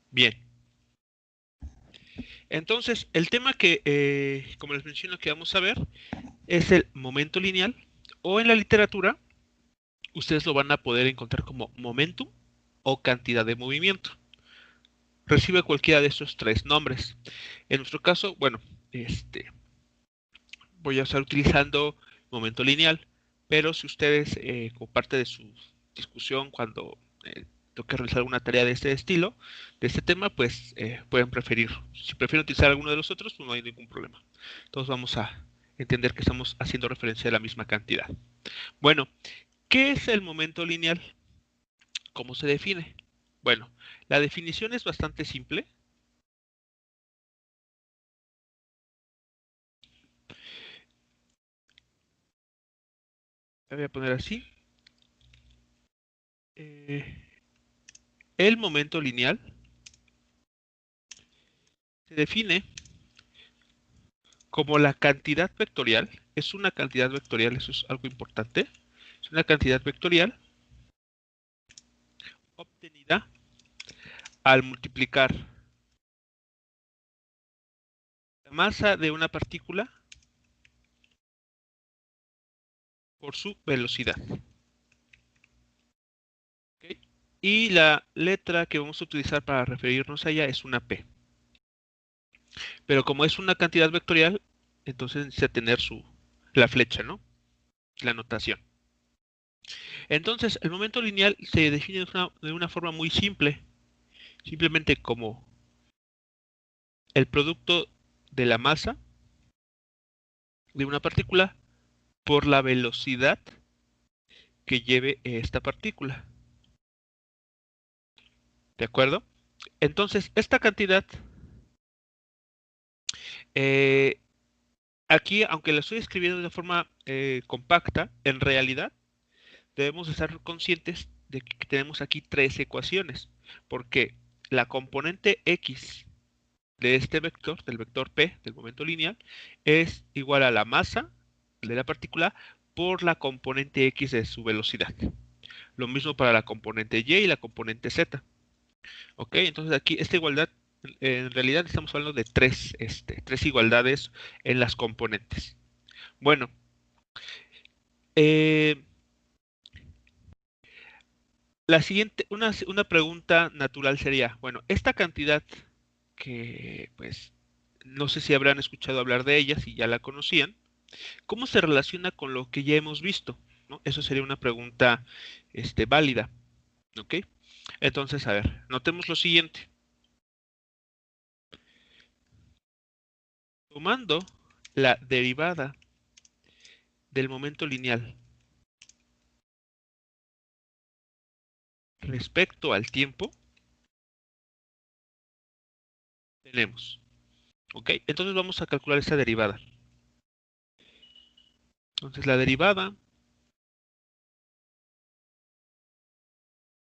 Bien, entonces el tema que, como les menciono, que vamos a ver es el momento lineal, o en la literatura ustedes lo van a poder encontrar como momentum o cantidad de movimiento. Recibe cualquiera de estos tres nombres. En nuestro caso, bueno, voy a estar utilizando momento lineal, pero si ustedes, como parte de su discusión, cuando toque realizar alguna tarea de este estilo, de este tema, pues pueden preferir. Si prefieren utilizar alguno de los otros, pues no hay ningún problema. Todos vamos a entender que estamos haciendo referencia a la misma cantidad. Bueno, ¿qué es el momento lineal? ¿Cómo se define? Bueno, la definición es bastante simple. La voy a poner así. Eh, el momento lineal se define como la cantidad vectorial. Es una cantidad vectorial, eso es algo importante. Es una cantidad vectorial obtenida al multiplicar la masa de una partícula por su velocidad. ¿Okay? Y la letra que vamos a utilizar para referirnos a ella es una P. Pero como es una cantidad vectorial, entonces necesita tener la flecha, ¿no? La notación. Entonces, el momento lineal se define de una forma muy simple, simplemente como el producto de la masa de una partícula por la velocidad que lleve esta partícula. ¿De acuerdo? Entonces, esta cantidad, eh, aquí, aunque la estoy escribiendo de forma compacta, en realidad debemos estar conscientes de que tenemos aquí tres ecuaciones, porque la componente x de este vector, del vector p, del momento lineal, es igual a la masa de la partícula por la componente x de su velocidad. Lo mismo para la componente y la componente z. ¿Ok? Entonces aquí esta igualdad, en realidad estamos hablando de tres igualdades en las componentes. Bueno, eh, la siguiente, una pregunta natural sería, bueno, esta cantidad que pues no sé si habrán escuchado hablar de ella, si ya la conocían, ¿cómo se relaciona con lo que ya hemos visto? ¿No? Eso sería una pregunta válida. ¿Ok? Entonces, a ver, notemos lo siguiente. Tomando la derivada del momento lineal respecto al tiempo, tenemos. ¿Ok? Entonces vamos a calcular esta derivada. Entonces la derivada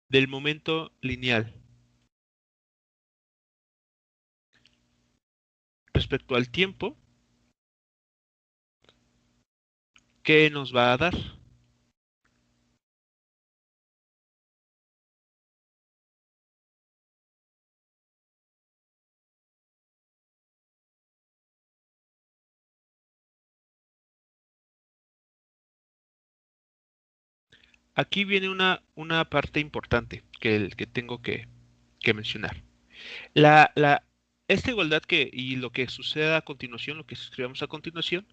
del momento lineal respecto al tiempo, ¿qué nos va a dar? Aquí viene una parte importante que tengo que mencionar. La, la, esta igualdad y lo que suceda a continuación, lo que escribamos a continuación,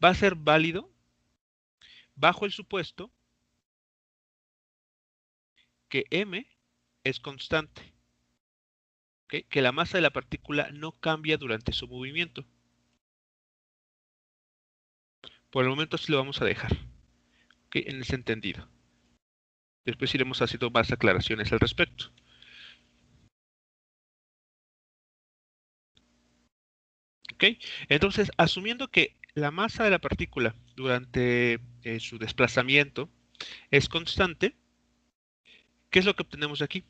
va a ser válido bajo el supuesto que m es constante, ¿ok? Que la masa de la partícula no cambia durante su movimiento. Por el momento así lo vamos a dejar, ¿ok? En ese entendido. Después iremos haciendo más aclaraciones al respecto. ¿Ok? Entonces, asumiendo que la masa de la partícula durante su desplazamiento es constante, ¿qué es lo que obtenemos aquí?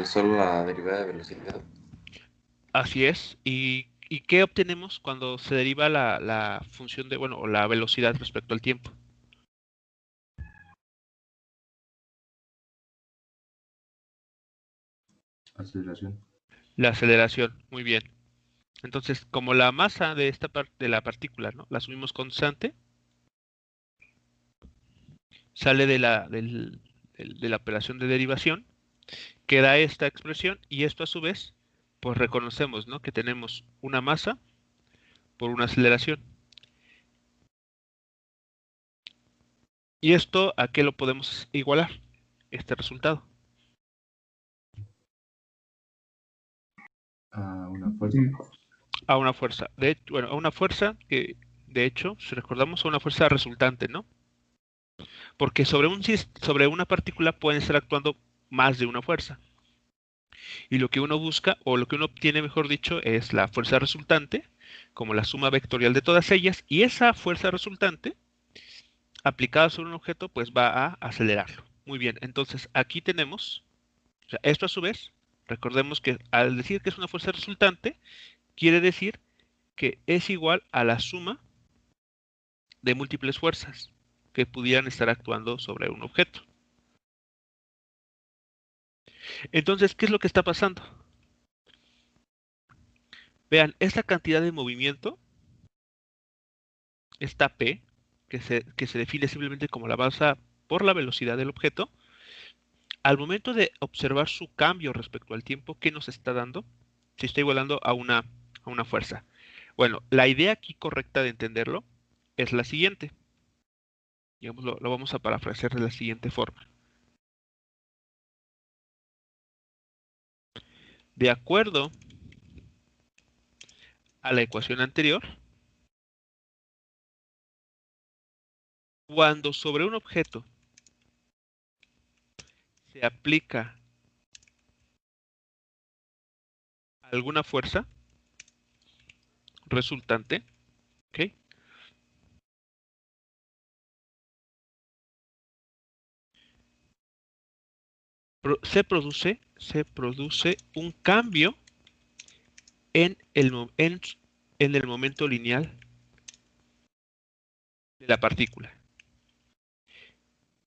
Solo la derivada de velocidad. Así es. ¿Y qué obtenemos cuando se deriva la función de, bueno, o la velocidad respecto al tiempo? Aceleración. La aceleración. Muy bien. Entonces, como la masa de esta parte de la partícula, ¿no? La asumimos constante, sale de la operación de derivación, queda esta expresión y esto a su vez, pues reconocemos, ¿no? Que tenemos una masa por una aceleración. ¿Y esto a qué lo podemos igualar? Este resultado. A una fuerza. A una fuerza. Bueno, a una fuerza que, de hecho, si recordamos, a una fuerza resultante, ¿no? Porque sobre una partícula pueden estar actuando más de una fuerza. Y lo que uno busca, o lo que uno obtiene, mejor dicho, es la fuerza resultante, como la suma vectorial de todas ellas, y esa fuerza resultante, aplicada sobre un objeto, pues va a acelerarlo. Muy bien, entonces aquí tenemos, o sea, esto a su vez, recordemos que al decir que es una fuerza resultante, quiere decir que es igual a la suma de múltiples fuerzas que pudieran estar actuando sobre un objeto. Entonces, ¿qué es lo que está pasando? Vean, esta cantidad de movimiento, esta P, que se define simplemente como la masa por la velocidad del objeto, al momento de observar su cambio respecto al tiempo, ¿qué nos está dando? Se está igualando a una fuerza. Bueno, la idea aquí correcta de entenderlo es la siguiente. Digamos, lo vamos a parafrasear de la siguiente forma. De acuerdo a la ecuación anterior, cuando sobre un objeto se aplica alguna fuerza resultante, ¿ok? Se produce un cambio en en el momento lineal de la partícula.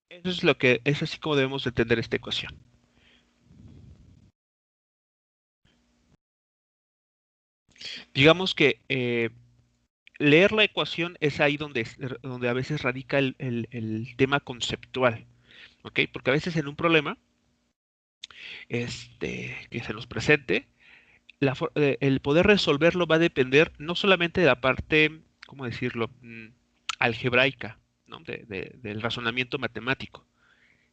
Eso es es así como debemos entender esta ecuación. Digamos que leer la ecuación es ahí donde a veces radica el tema conceptual, ¿ok? Porque a veces en un problema que se nos presente, el poder resolverlo va a depender no solamente de la parte, ¿cómo decirlo?, algebraica, ¿no? Del razonamiento matemático,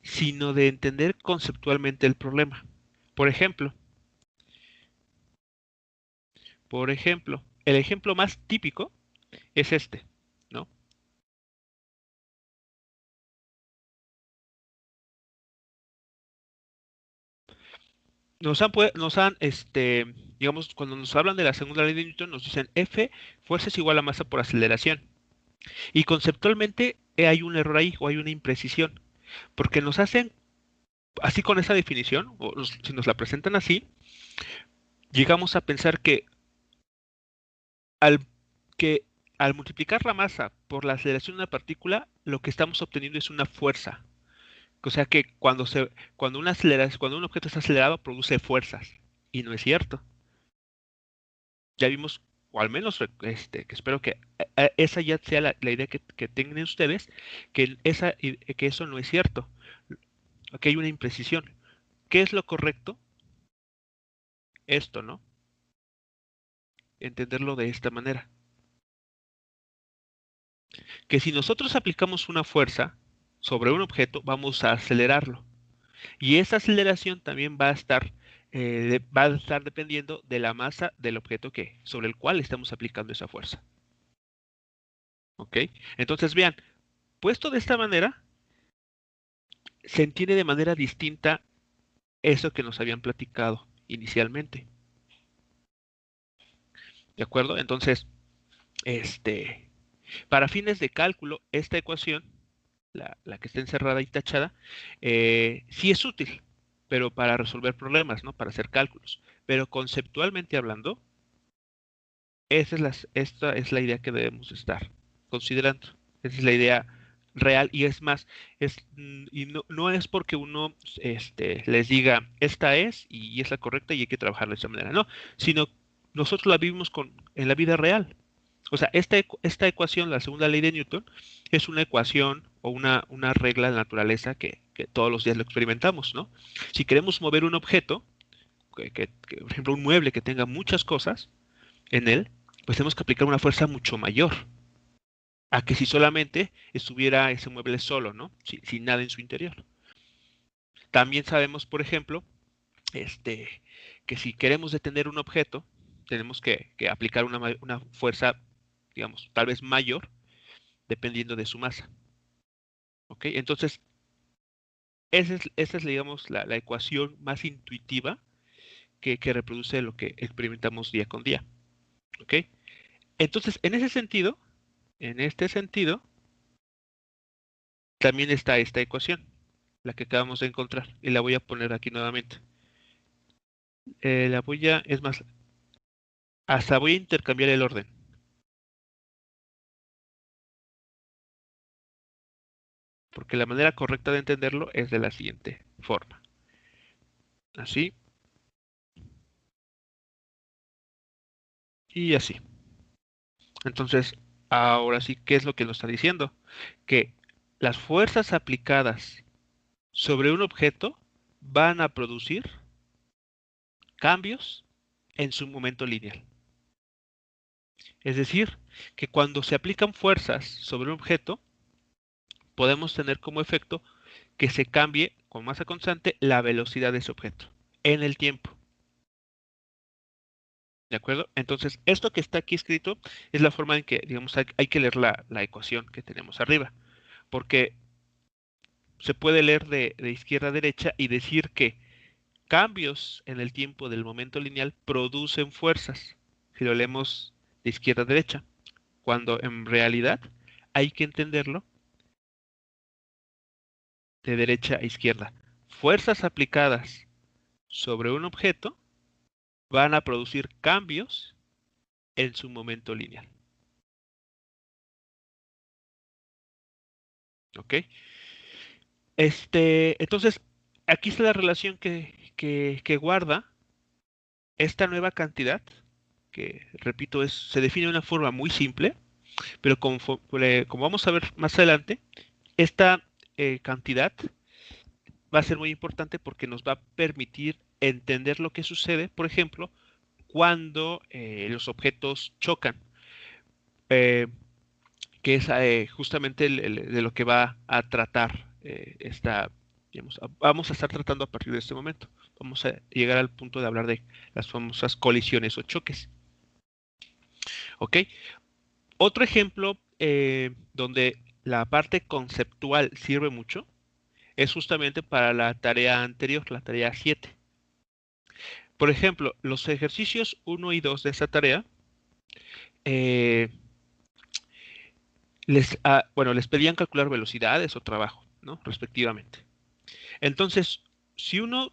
sino de entender conceptualmente el problema. Por ejemplo, el ejemplo más típico es este, ¿no? Digamos, cuando nos hablan de la segunda ley de Newton, nos dicen F, fuerza es igual a masa por aceleración. Y conceptualmente hay un error ahí o hay una imprecisión, porque nos hacen, así con esa definición, si nos la presentan así, llegamos a pensar al, que al multiplicar la masa por la aceleración de una partícula, lo que estamos obteniendo es una fuerza. O sea que cuando un objeto está acelerado, produce fuerzas. Y no es cierto. Ya vimos, o al menos que espero que esa ya sea la idea que tengan ustedes, que eso no es cierto. Aquí hay una imprecisión. ¿Qué es lo correcto? Esto, ¿no? Entenderlo de esta manera. Que si nosotros aplicamos una fuerza sobre un objeto, vamos a acelerarlo. Y esa aceleración también va a estar dependiendo de la masa del objeto sobre el cual estamos aplicando esa fuerza. ¿Ok? Entonces vean, puesto de esta manera, se entiende de manera distinta eso que nos habían platicado inicialmente. ¿De acuerdo? Entonces, para fines de cálculo, esta ecuación, la que está encerrada y tachada, sí es útil. pero para resolver problemas, ¿no? Para hacer cálculos. Pero conceptualmente hablando, esta es la idea que debemos estar considerando. Esa es la idea real y es más, y no es porque uno les diga esta es y es la correcta y hay que trabajarla de esa manera, no, sino nosotros la vivimos en la vida real. O sea, esta ecuación, la segunda ley de Newton, es una ecuación o una regla de la naturaleza que todos los días lo experimentamos, ¿no? Si queremos mover un objeto, por ejemplo, un mueble que tenga muchas cosas en él, pues tenemos que aplicar una fuerza mucho mayor a que si solamente estuviera ese mueble solo, ¿no? Sin nada en su interior. También sabemos, por ejemplo, que si queremos detener un objeto, tenemos que aplicar una fuerza, digamos, tal vez mayor, dependiendo de su masa. ¿Ok? Entonces, esa es digamos, la ecuación más intuitiva que reproduce lo que experimentamos día con día. ¿Ok? Entonces, en este sentido, también está esta ecuación, la que acabamos de encontrar, y la voy a poner aquí nuevamente. Es más, hasta voy a intercambiar el orden. Porque la manera correcta de entenderlo es de la siguiente forma. Así y así. Entonces, ahora sí, ¿qué es lo que nos está diciendo? Que las fuerzas aplicadas sobre un objeto van a producir cambios en su momento lineal. Es decir, que cuando se aplican fuerzas sobre un objeto, podemos tener como efecto que se cambie con masa constante la velocidad de ese objeto en el tiempo. ¿De acuerdo? Entonces, esto que está aquí escrito es la forma en que, digamos, hay que leer la ecuación que tenemos arriba, porque se puede leer de izquierda a derecha y decir que cambios en el tiempo del momento lineal producen fuerzas, si lo leemos de izquierda a derecha, cuando en realidad hay que entenderlo de derecha a izquierda. Fuerzas aplicadas sobre un objeto van a producir cambios en su momento lineal. ¿Ok? Entonces, aquí está la relación que guarda esta nueva cantidad, que repito, se define de una forma muy simple, pero como vamos a ver más adelante, esta cantidad va a ser muy importante porque nos va a permitir entender lo que sucede, por ejemplo, cuando los objetos chocan, eh, que es justamente de lo que va a tratar digamos, vamos a estar tratando a partir de este momento. Vamos a llegar al punto de hablar de las famosas colisiones o choques. ¿Ok? Otro ejemplo donde la parte conceptual sirve mucho es justamente para la tarea anterior, la tarea 7. Por ejemplo, los ejercicios 1 y 2 de esa tarea eh, les pedían calcular velocidades o trabajo, ¿no? Respectivamente. Entonces, si uno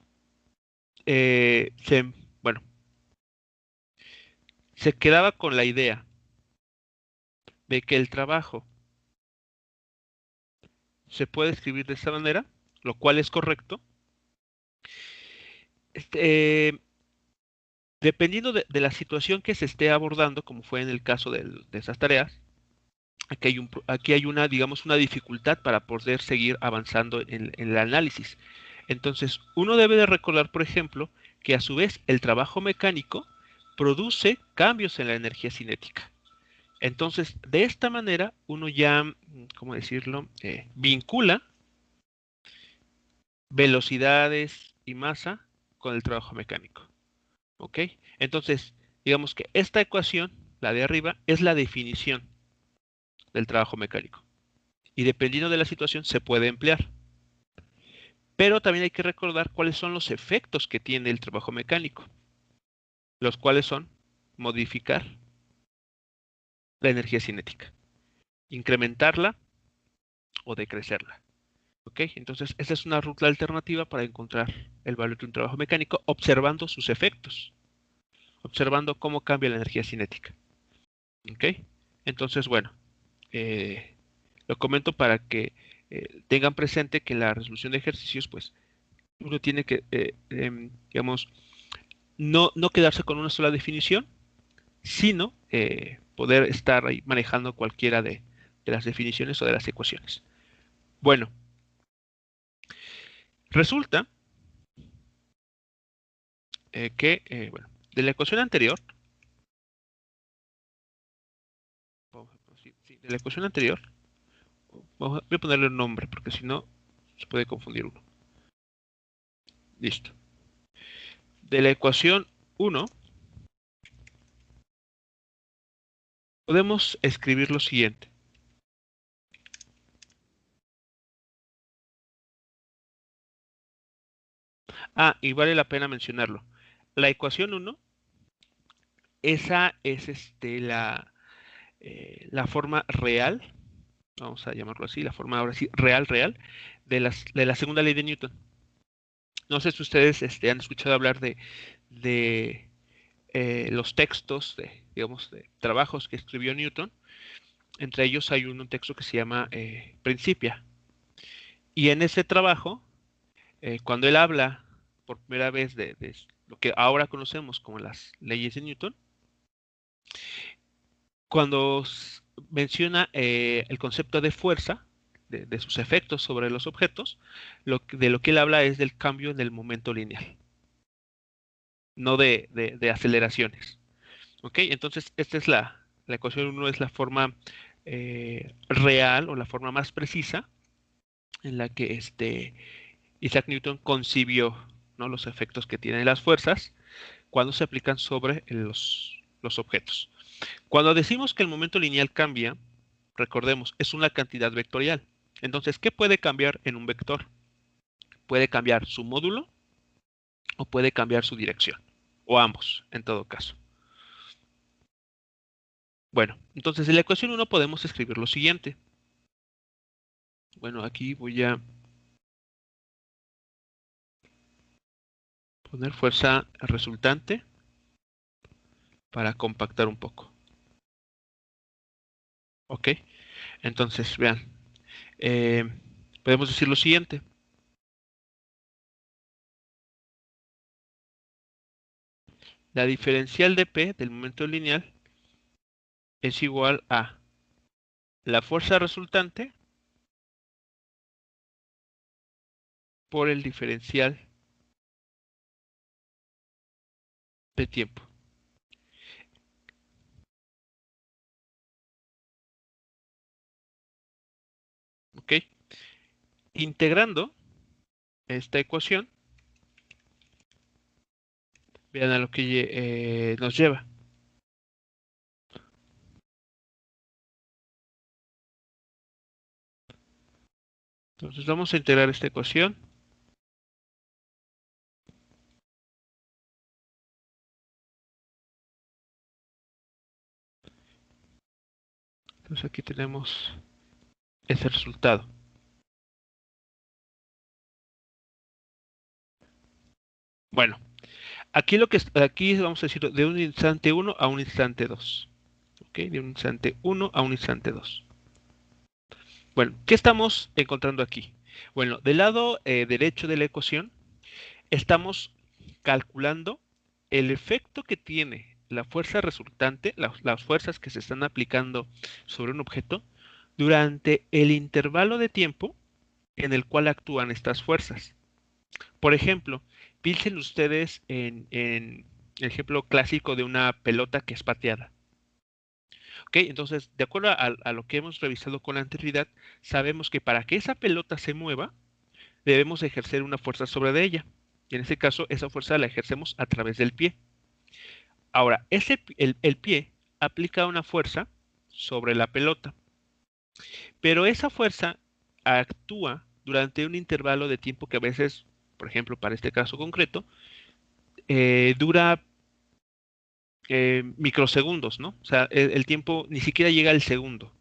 eh, se, bueno, se quedaba con la idea de que el trabajo se puede escribir de esta manera, lo cual es correcto, este, dependiendo de la situación que se esté abordando, como fue en el caso de esas tareas, aquí hay una, digamos, una dificultad para poder seguir avanzando en el análisis. Entonces, uno debe de recordar, por ejemplo, que a su vez el trabajo mecánico produce cambios en la energía cinética. Entonces, de esta manera, uno ya, ¿cómo decirlo? Vincula velocidades y masa con el trabajo mecánico. ¿Ok? Entonces, digamos que esta ecuación, la de arriba, es la definición del trabajo mecánico. Y dependiendo de la situación, se puede emplear. Pero también hay que recordar cuáles son los efectos que tiene el trabajo mecánico, los cuales son modificar la energía cinética, incrementarla o decrecerla. ¿Ok? Entonces, esa es una ruta alternativa para encontrar el valor de un trabajo mecánico observando sus efectos, observando cómo cambia la energía cinética. ¿Ok? Entonces, bueno, lo comento para que tengan presente que la resolución de ejercicios, pues, uno tiene que, digamos, no quedarse con una sola definición, sino poder estar ahí manejando cualquiera de las definiciones o de las ecuaciones. Bueno, resulta bueno, de la ecuación anterior, sí, de la ecuación anterior, voy a ponerle un nombre porque si no se puede confundir uno. Listo. De la ecuación 1 podemos escribir lo siguiente. Ah, y vale la pena mencionarlo. La ecuación 1, esa es la forma real, vamos a llamarlo así, la forma ahora sí, real, de la segunda ley de Newton. No sé si ustedes han escuchado hablar de los textos, digamos, de trabajos que escribió Newton. Entre ellos hay un texto que se llama Principia. Y en ese trabajo, cuando él habla por primera vez de lo que ahora conocemos como las leyes de Newton, cuando menciona el concepto de fuerza, de sus efectos sobre los objetos, de lo que él habla es del cambio en el momento lineal, no de aceleraciones. ¿Ok? Entonces, esta es la ecuación 1, es la forma real o la forma más precisa en la que Isaac Newton concibió, ¿no?, los efectos que tienen las fuerzas cuando se aplican sobre los objetos. Cuando decimos que el momento lineal cambia, recordemos, es una cantidad vectorial. Entonces, ¿qué puede cambiar en un vector? Puede cambiar su módulo o puede cambiar su dirección, o ambos, en todo caso. Bueno, entonces en la ecuación 1 podemos escribir lo siguiente. Bueno, aquí voy a poner fuerza resultante para compactar un poco. ¿Ok? Entonces, vean, eh, podemos decir lo siguiente. La diferencial de P del momento lineal es igual a la fuerza resultante por el diferencial de tiempo. ¿Ok? Integrando esta ecuación, vean a lo que nos lleva. Entonces vamos a integrar esta ecuación. Entonces aquí tenemos ese resultado. Bueno, aquí vamos a decir de un instante 1 a un instante 2. ¿Ok? De un instante 1 a un instante 2. Bueno, ¿qué estamos encontrando aquí? Bueno, del lado derecho de la ecuación estamos calculando el efecto que tiene la fuerza resultante, las fuerzas que se están aplicando sobre un objeto durante el intervalo de tiempo en el cual actúan estas fuerzas. Por ejemplo, piensen ustedes en el ejemplo clásico de una pelota que es pateada. ¿Ok? Entonces, de acuerdo a lo que hemos revisado con anterioridad, sabemos que para que esa pelota se mueva, debemos ejercer una fuerza sobre de ella. Y en este caso, esa fuerza la ejercemos a través del pie. Ahora, el pie aplica una fuerza sobre la pelota, pero esa fuerza actúa durante un intervalo de tiempo que a veces, por ejemplo, para este caso concreto, dura microsegundos, ¿no? O sea, el tiempo ni siquiera llega al segundo.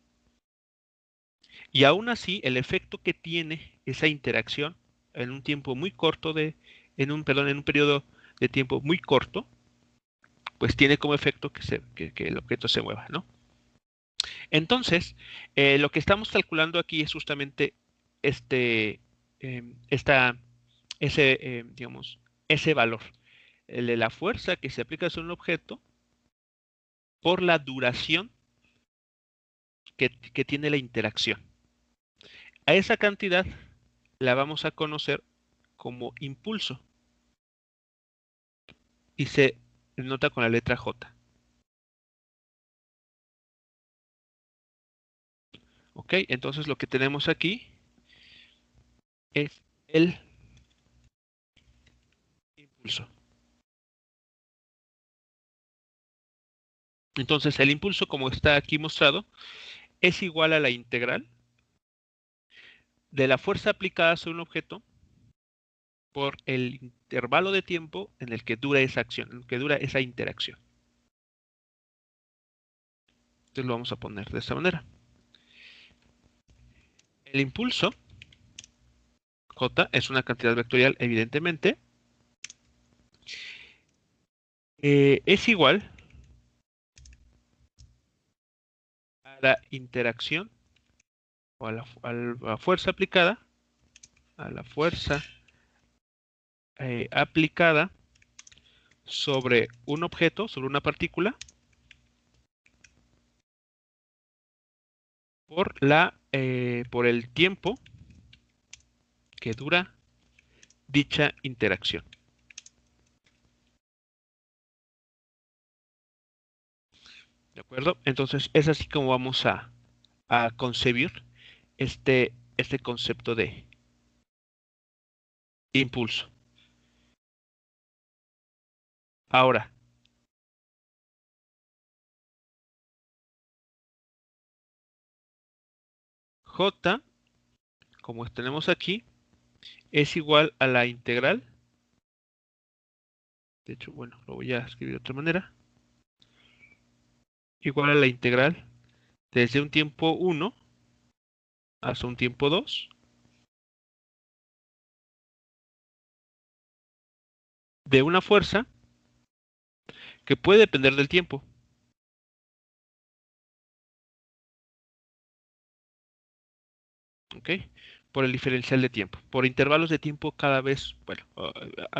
Y aún así, el efecto que tiene esa interacción en un tiempo muy corto en un periodo de tiempo muy corto, pues tiene como efecto que el objeto se mueva, ¿no? Entonces, lo que estamos calculando aquí es justamente este, esta, digamos, ese valor, el de la fuerza que se aplica sobre un objeto por la duración que tiene la interacción. A esa cantidad la vamos a conocer como impulso y se denota con la letra J. ¿Ok? Entonces lo que tenemos aquí es el impulso. Entonces el impulso, como está aquí mostrado, es igual a la integral de la fuerza aplicada sobre un objeto por el intervalo de tiempo en el que dura esa acción, en el que dura esa interacción. Entonces lo vamos a poner de esta manera. El impulso, J, es una cantidad vectorial, evidentemente, es igual a la interacción o a la fuerza aplicada, a la fuerza aplicada sobre un objeto, sobre una partícula, por el tiempo que dura dicha interacción. ¿De acuerdo? Entonces es así como vamos a concebir este concepto de impulso. Ahora, J, como tenemos aquí, es igual a la integral. De hecho, bueno, lo voy a escribir de otra manera. Igual a la integral desde un tiempo 1 hasta un tiempo 2 de una fuerza que puede depender del tiempo. ¿Ok? Por el diferencial de tiempo, por intervalos de tiempo cada vez, bueno,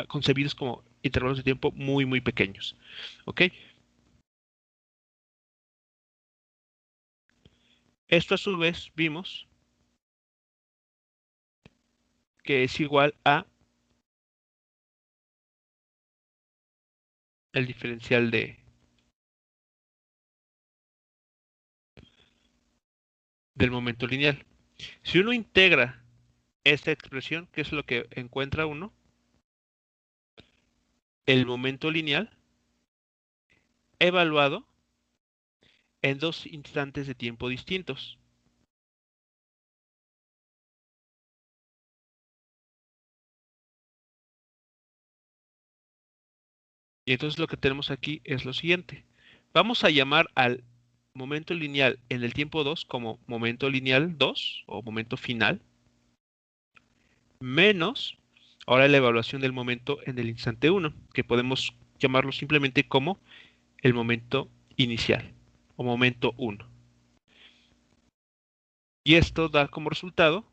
concebidos como intervalos de tiempo muy, muy pequeños. ¿Ok? Esto a su vez vimos que es igual a el diferencial del momento lineal. Si uno integra esta expresión, que es lo que encuentra uno, el momento lineal evaluado en dos instantes de tiempo distintos. Y entonces lo que tenemos aquí es lo siguiente. Vamos a llamar al momento lineal en el tiempo 2 como momento lineal 2 o momento final, menos ahora la evaluación del momento en el instante 1, que podemos llamarlo simplemente como el momento inicial o momento 1. Y esto da como resultado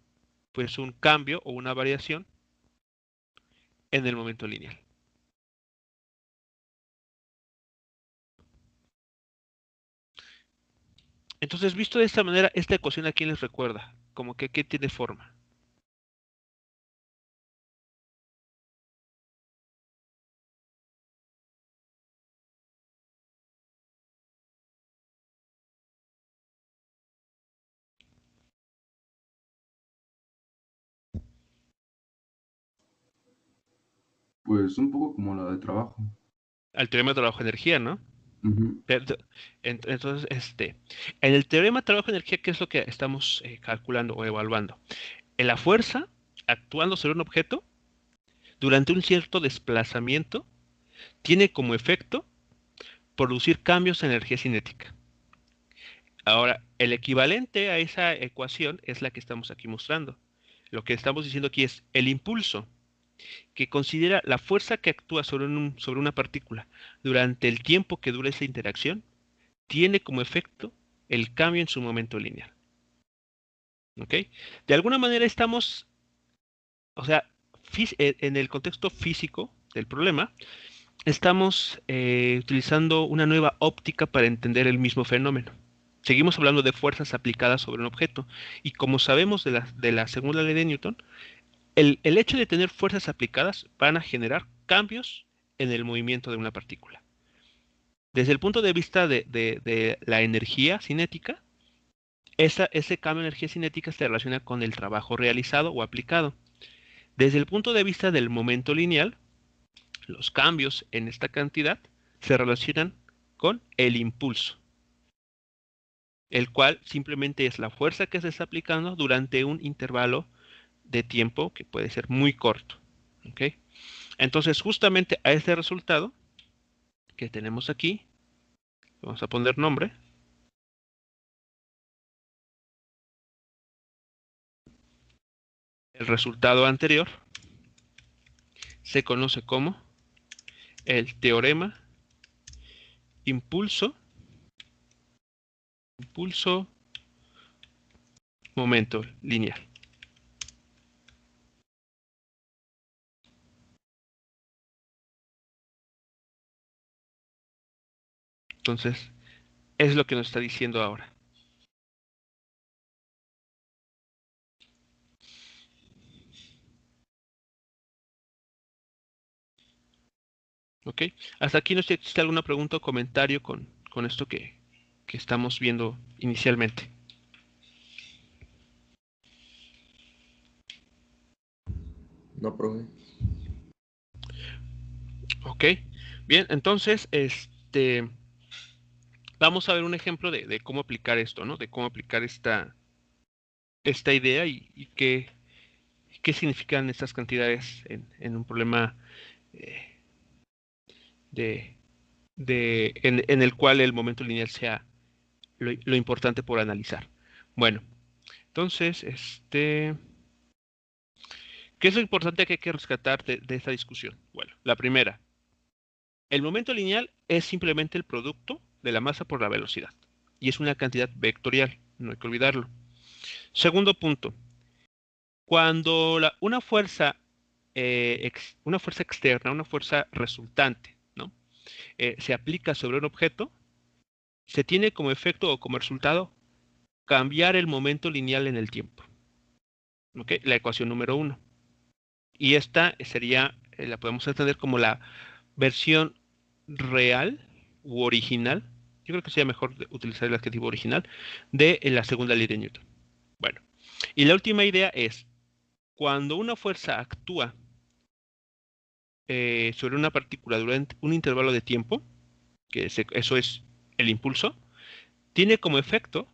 pues un cambio o una variación en el momento lineal. Entonces, visto de esta manera, esta ecuación a quién les recuerda, como que ¿qué tiene forma? Pues un poco como la de trabajo. Al teorema de trabajo-energía, ¿no? Ujú. Entonces, en el teorema de trabajo-energía, ¿qué es lo que estamos calculando o evaluando? En la fuerza actuando sobre un objeto durante un cierto desplazamiento tiene como efecto producir cambios en energía cinética. Ahora, el equivalente a esa ecuación es la que estamos aquí mostrando. Lo que estamos diciendo aquí es el impulso, que considera la fuerza que actúa sobre una partícula durante el tiempo que dura esa interacción, tiene como efecto el cambio en su momento lineal. ¿Ok? De alguna manera estamos, o sea, en el contexto físico del problema, estamos utilizando una nueva óptica para entender el mismo fenómeno. Seguimos hablando de fuerzas aplicadas sobre un objeto y como sabemos de la segunda ley de Newton, el hecho de tener fuerzas aplicadas van a generar cambios en el movimiento de una partícula. Desde el punto de vista de la energía cinética, ese cambio de energía cinética se relaciona con el trabajo realizado o aplicado. Desde el punto de vista del momento lineal, los cambios en esta cantidad se relacionan con el impulso, el cual simplemente es la fuerza que se está aplicando durante un intervalo de tiempo que puede ser muy corto. ¿Ok? Entonces, justamente a este resultado que tenemos aquí, vamos a poner nombre. El resultado anterior se conoce como el teorema impulso, impulso, momento lineal. Entonces, es lo que nos está diciendo ahora. ¿Ok? Hasta aquí no sé si existe alguna pregunta o comentario con esto que estamos viendo inicialmente. No, profe. ¿Ok? Bien, entonces, vamos a ver un ejemplo de cómo aplicar esto, ¿no? De cómo aplicar esta idea y qué significan estas cantidades en un problema eh, de, en el cual el momento lineal sea lo importante por analizar. Bueno, entonces, ¿qué es lo importante que hay que rescatar de esta discusión? Bueno, la primera, el momento lineal es simplemente el producto de la masa por la velocidad y es una cantidad vectorial, no hay que olvidarlo. Segundo punto, cuando una fuerza externa, una fuerza resultante, ¿no? Se aplica sobre un objeto, se tiene como efecto o como resultado cambiar el momento lineal en el tiempo. ¿Ok? La ecuación número uno. Y esta sería, la podemos entender como la versión real u original, yo creo que sería mejor utilizar el adjetivo original, de la segunda ley de Newton. Bueno, y la última idea es, cuando una fuerza actúa sobre una partícula durante un intervalo de tiempo, eso es el impulso, tiene como efecto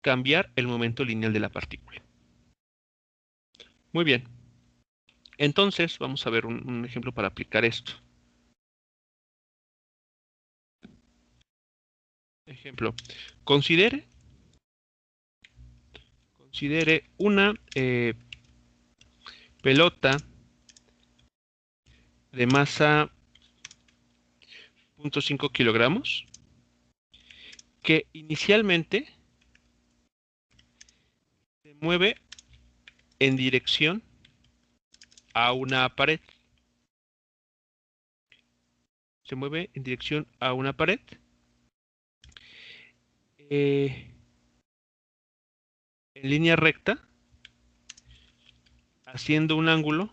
cambiar el momento lineal de la partícula. Muy bien. Entonces, vamos a ver un ejemplo para aplicar esto. Ejemplo, considere una pelota de masa 0.5 kilogramos que inicialmente se mueve en dirección a una pared. Se mueve en dirección a una pared. Eh, en línea recta, haciendo un ángulo,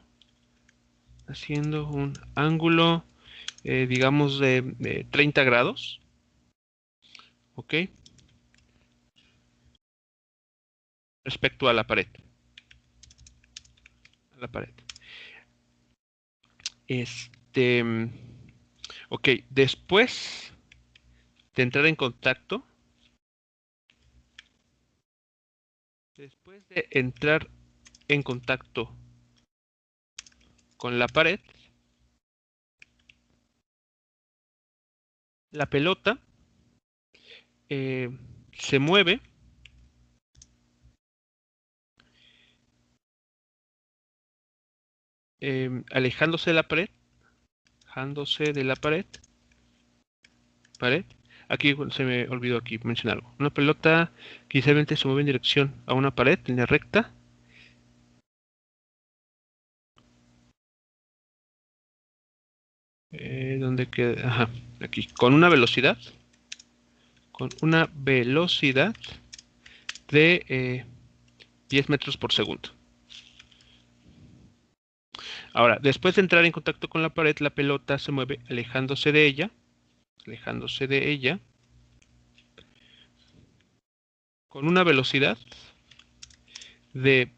digamos, de 30 grados, ¿ok? Respecto a la pared. A la pared. Ok, después de entrar en contacto, después de entrar en contacto con la pared, la pelota se mueve alejándose de la pared, pared. Aquí se me olvidó aquí mencionar algo. Una pelota que inicialmente se mueve en dirección a una pared, línea recta. ¿Dónde queda? Ajá, aquí. Con una velocidad de 10 metros por segundo. Ahora, después de entrar en contacto con la pared, la pelota se mueve alejándose de ella, con una velocidad de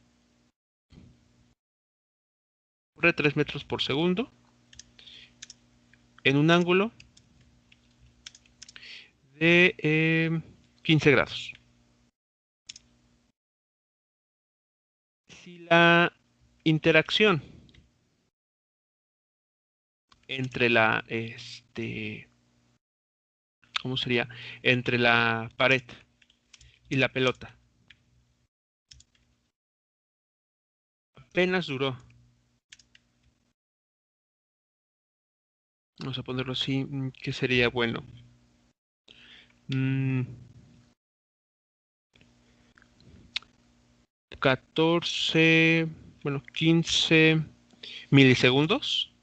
3 metros por segundo, en un ángulo de 15 grados. Si la interacción entre la, ¿cómo sería? Entre la pared y la pelota apenas duró, vamos a ponerlo así, ¿qué sería bueno? 14, bueno, 15 milisegundos,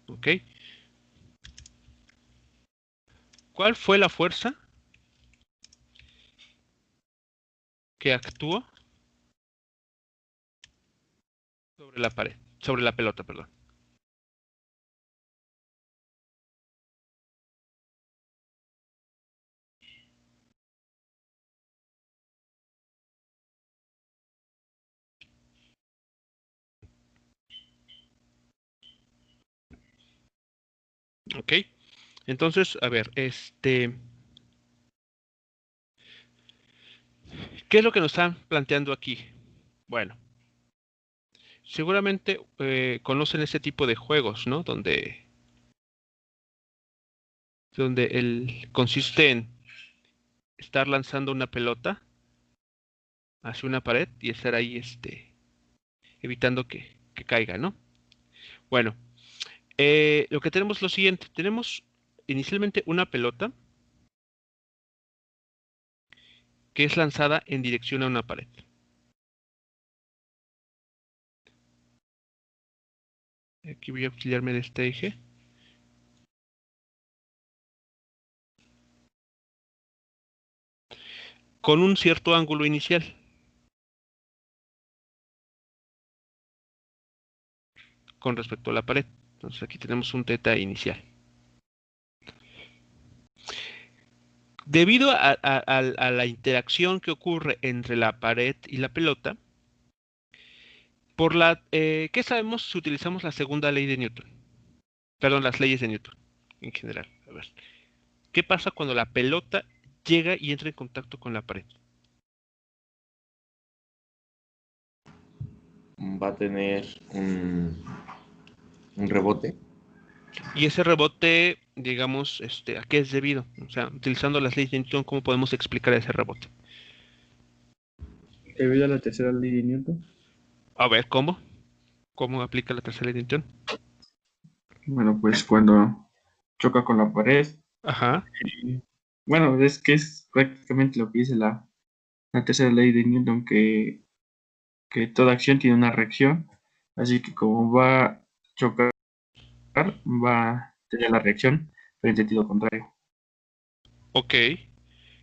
¿ok? ¿Cuál fue la fuerza que actuó sobre la pared, sobre la pelota, perdón? ¿Ok? Entonces, a ver, ¿qué es lo que nos están planteando aquí? Bueno, seguramente conocen ese tipo de juegos, ¿no? Donde consiste en estar lanzando una pelota hacia una pared y estar ahí, evitando que caiga, ¿no? Bueno, lo que tenemos es lo siguiente. Tenemos inicialmente una pelota que es lanzada en dirección a una pared. Aquí voy a auxiliarme de este eje. Con un cierto ángulo inicial. Con respecto a la pared. Entonces aquí tenemos un θ inicial. Debido a la interacción que ocurre entre la pared y la pelota, ¿qué sabemos si utilizamos la segunda ley de Newton? Perdón, las leyes de Newton en general. A ver, ¿qué pasa cuando la pelota llega y entra en contacto con la pared? Va a tener un rebote. Y ese rebote, digamos, ¿a qué es debido? O sea, utilizando las leyes de Newton, ¿cómo podemos explicar ese rebote? Debido a la tercera ley de Newton. A ver, ¿cómo? ¿Cómo aplica la tercera ley de Newton? Bueno, pues cuando choca con la pared, Ajá. bueno, es que es prácticamente lo que dice la tercera ley de Newton, que toda acción tiene una reacción, así que como va a chocar, va a tener la reacción, pero en sentido contrario. Ok.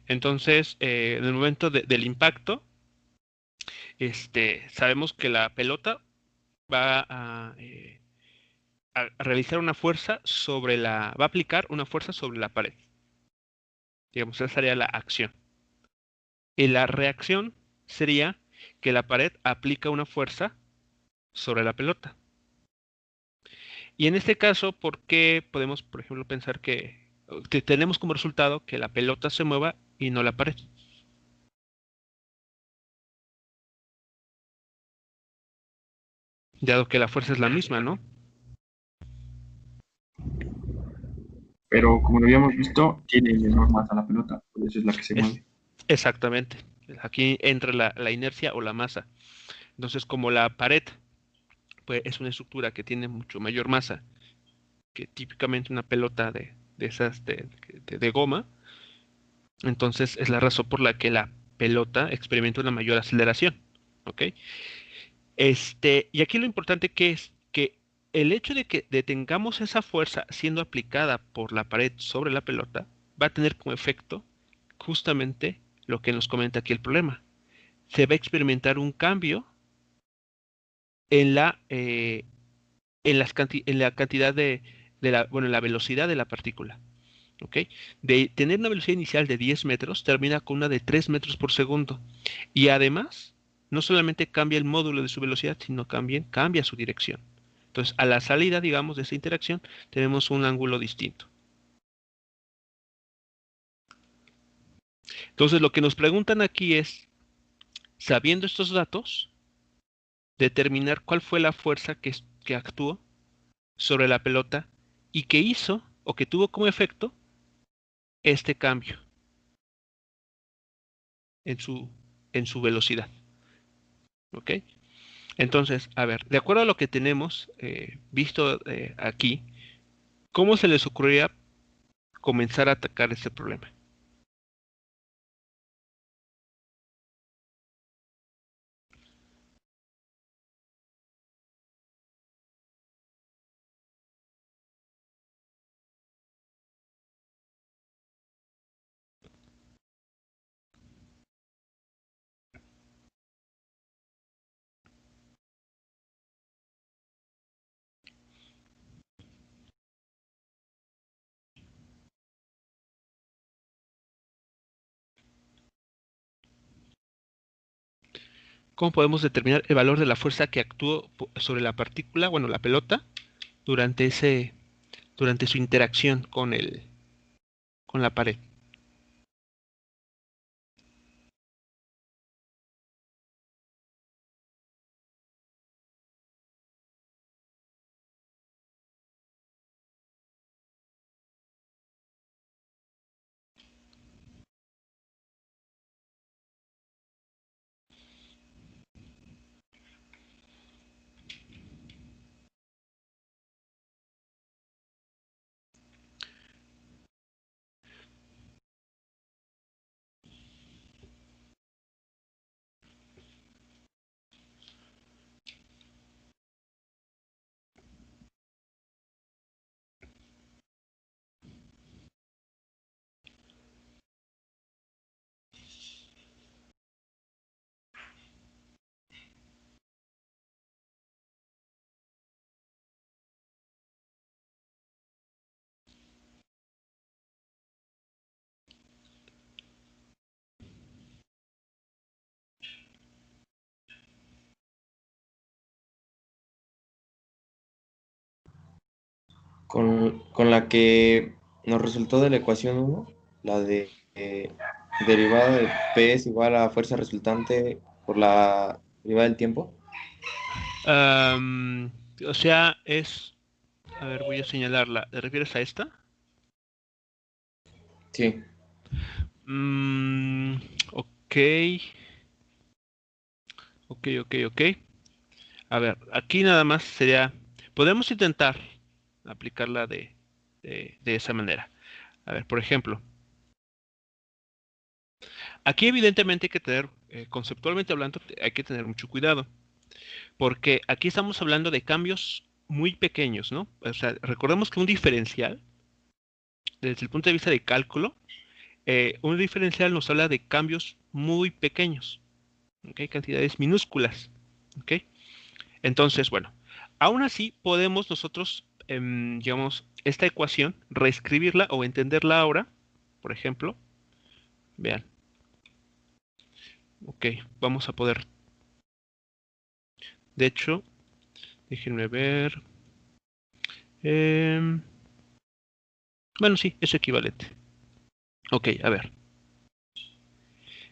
Entonces, en el momento del impacto, sabemos que la pelota va a realizar una fuerza va a aplicar una fuerza sobre la pared. Digamos, esa sería la acción. Y la reacción sería que la pared aplica una fuerza sobre la pelota. Y en este caso, ¿por qué podemos, por ejemplo, pensar que tenemos como resultado que la pelota se mueva y no la pared? Dado que la fuerza es la misma, ¿no? Pero como lo habíamos visto, tiene menor masa la pelota, por eso es la que se mueve. Exactamente. Aquí entra la inercia o la masa. Entonces, como la pared pues, es una estructura que tiene mucho mayor masa que típicamente una pelota de esas de goma, entonces es la razón por la que la pelota experimenta una mayor aceleración. ¿Ok? Y aquí lo importante que es que el hecho de que detengamos esa fuerza siendo aplicada por la pared sobre la pelota va a tener como efecto justamente lo que nos comenta aquí el problema. Se va a experimentar un cambio en en la cantidad bueno, en la velocidad de la partícula. ¿Ok? De tener una velocidad inicial de 10 metros, termina con una de 3 metros por segundo. Y además, no solamente cambia el módulo de su velocidad, sino también cambia su dirección. Entonces, a la salida, digamos, de esa interacción, tenemos un ángulo distinto. Entonces, lo que nos preguntan aquí es, sabiendo estos datos, determinar cuál fue la fuerza que actuó sobre la pelota y que hizo o que tuvo como efecto este cambio en en su velocidad. ¿Ok? Entonces, a ver, de acuerdo a lo que tenemos visto aquí, ¿cómo se les ocurriría comenzar a atacar este problema? ¿Cómo podemos determinar el valor de la fuerza que actuó sobre la partícula, bueno, la pelota, durante durante su interacción con con la pared? Con la que nos resultó de la ecuación uno, la de derivada de P es igual a fuerza resultante por la derivada del tiempo. Am, o sea, a ver, voy a señalarla. ¿Te refieres a esta? Sí, Mm, ok, ok. A ver, aquí nada más sería, podemos intentar aplicarla de esa manera. A ver, por ejemplo, aquí evidentemente hay que tener, conceptualmente hablando, hay que tener mucho cuidado, porque aquí estamos hablando de cambios muy pequeños, ¿no? O sea, recordemos que un diferencial, desde el punto de vista de cálculo, un diferencial nos habla de cambios muy pequeños, ¿ok? Cantidades minúsculas, ¿ok? Entonces, bueno, aún así podemos nosotros, digamos, esta ecuación, reescribirla o entenderla ahora, por ejemplo, vean, ok, vamos a poder, de hecho, déjenme ver, em, bueno, sí, es equivalente. Ok, a ver,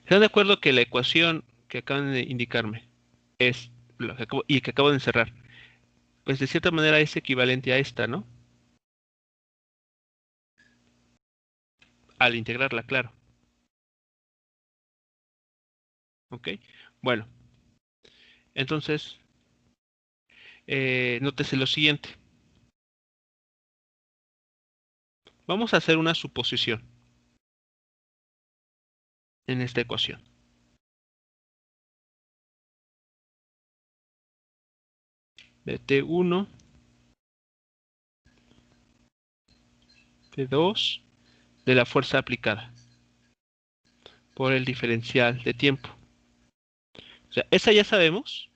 ¿están de acuerdo que la ecuación que acaban de indicarme es lo que y que acabo de encerrar, pues de cierta manera es equivalente a esta, ¿no? Al integrarla, claro. ¿Ok? Bueno, entonces, nótese lo siguiente. Vamos a hacer una suposición en esta ecuación. De T1, T2, de la fuerza aplicada por el diferencial de tiempo. O sea, esa ya sabemos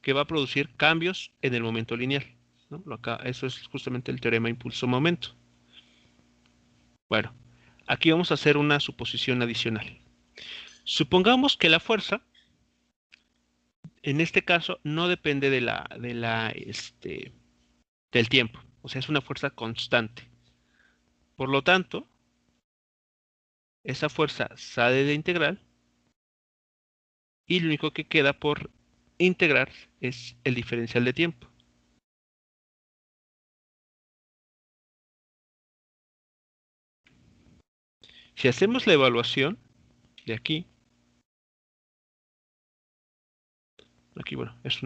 que va a producir cambios en el momento lineal, ¿no? Eso es justamente el teorema impulso-momento. Bueno, aquí vamos a hacer una suposición adicional. Supongamos que la fuerza, en este caso, no depende del tiempo. O sea, es una fuerza constante. Por lo tanto, esa fuerza sale de integral y lo único que queda por integrar es el diferencial de tiempo. Si hacemos la evaluación de aquí, bueno, es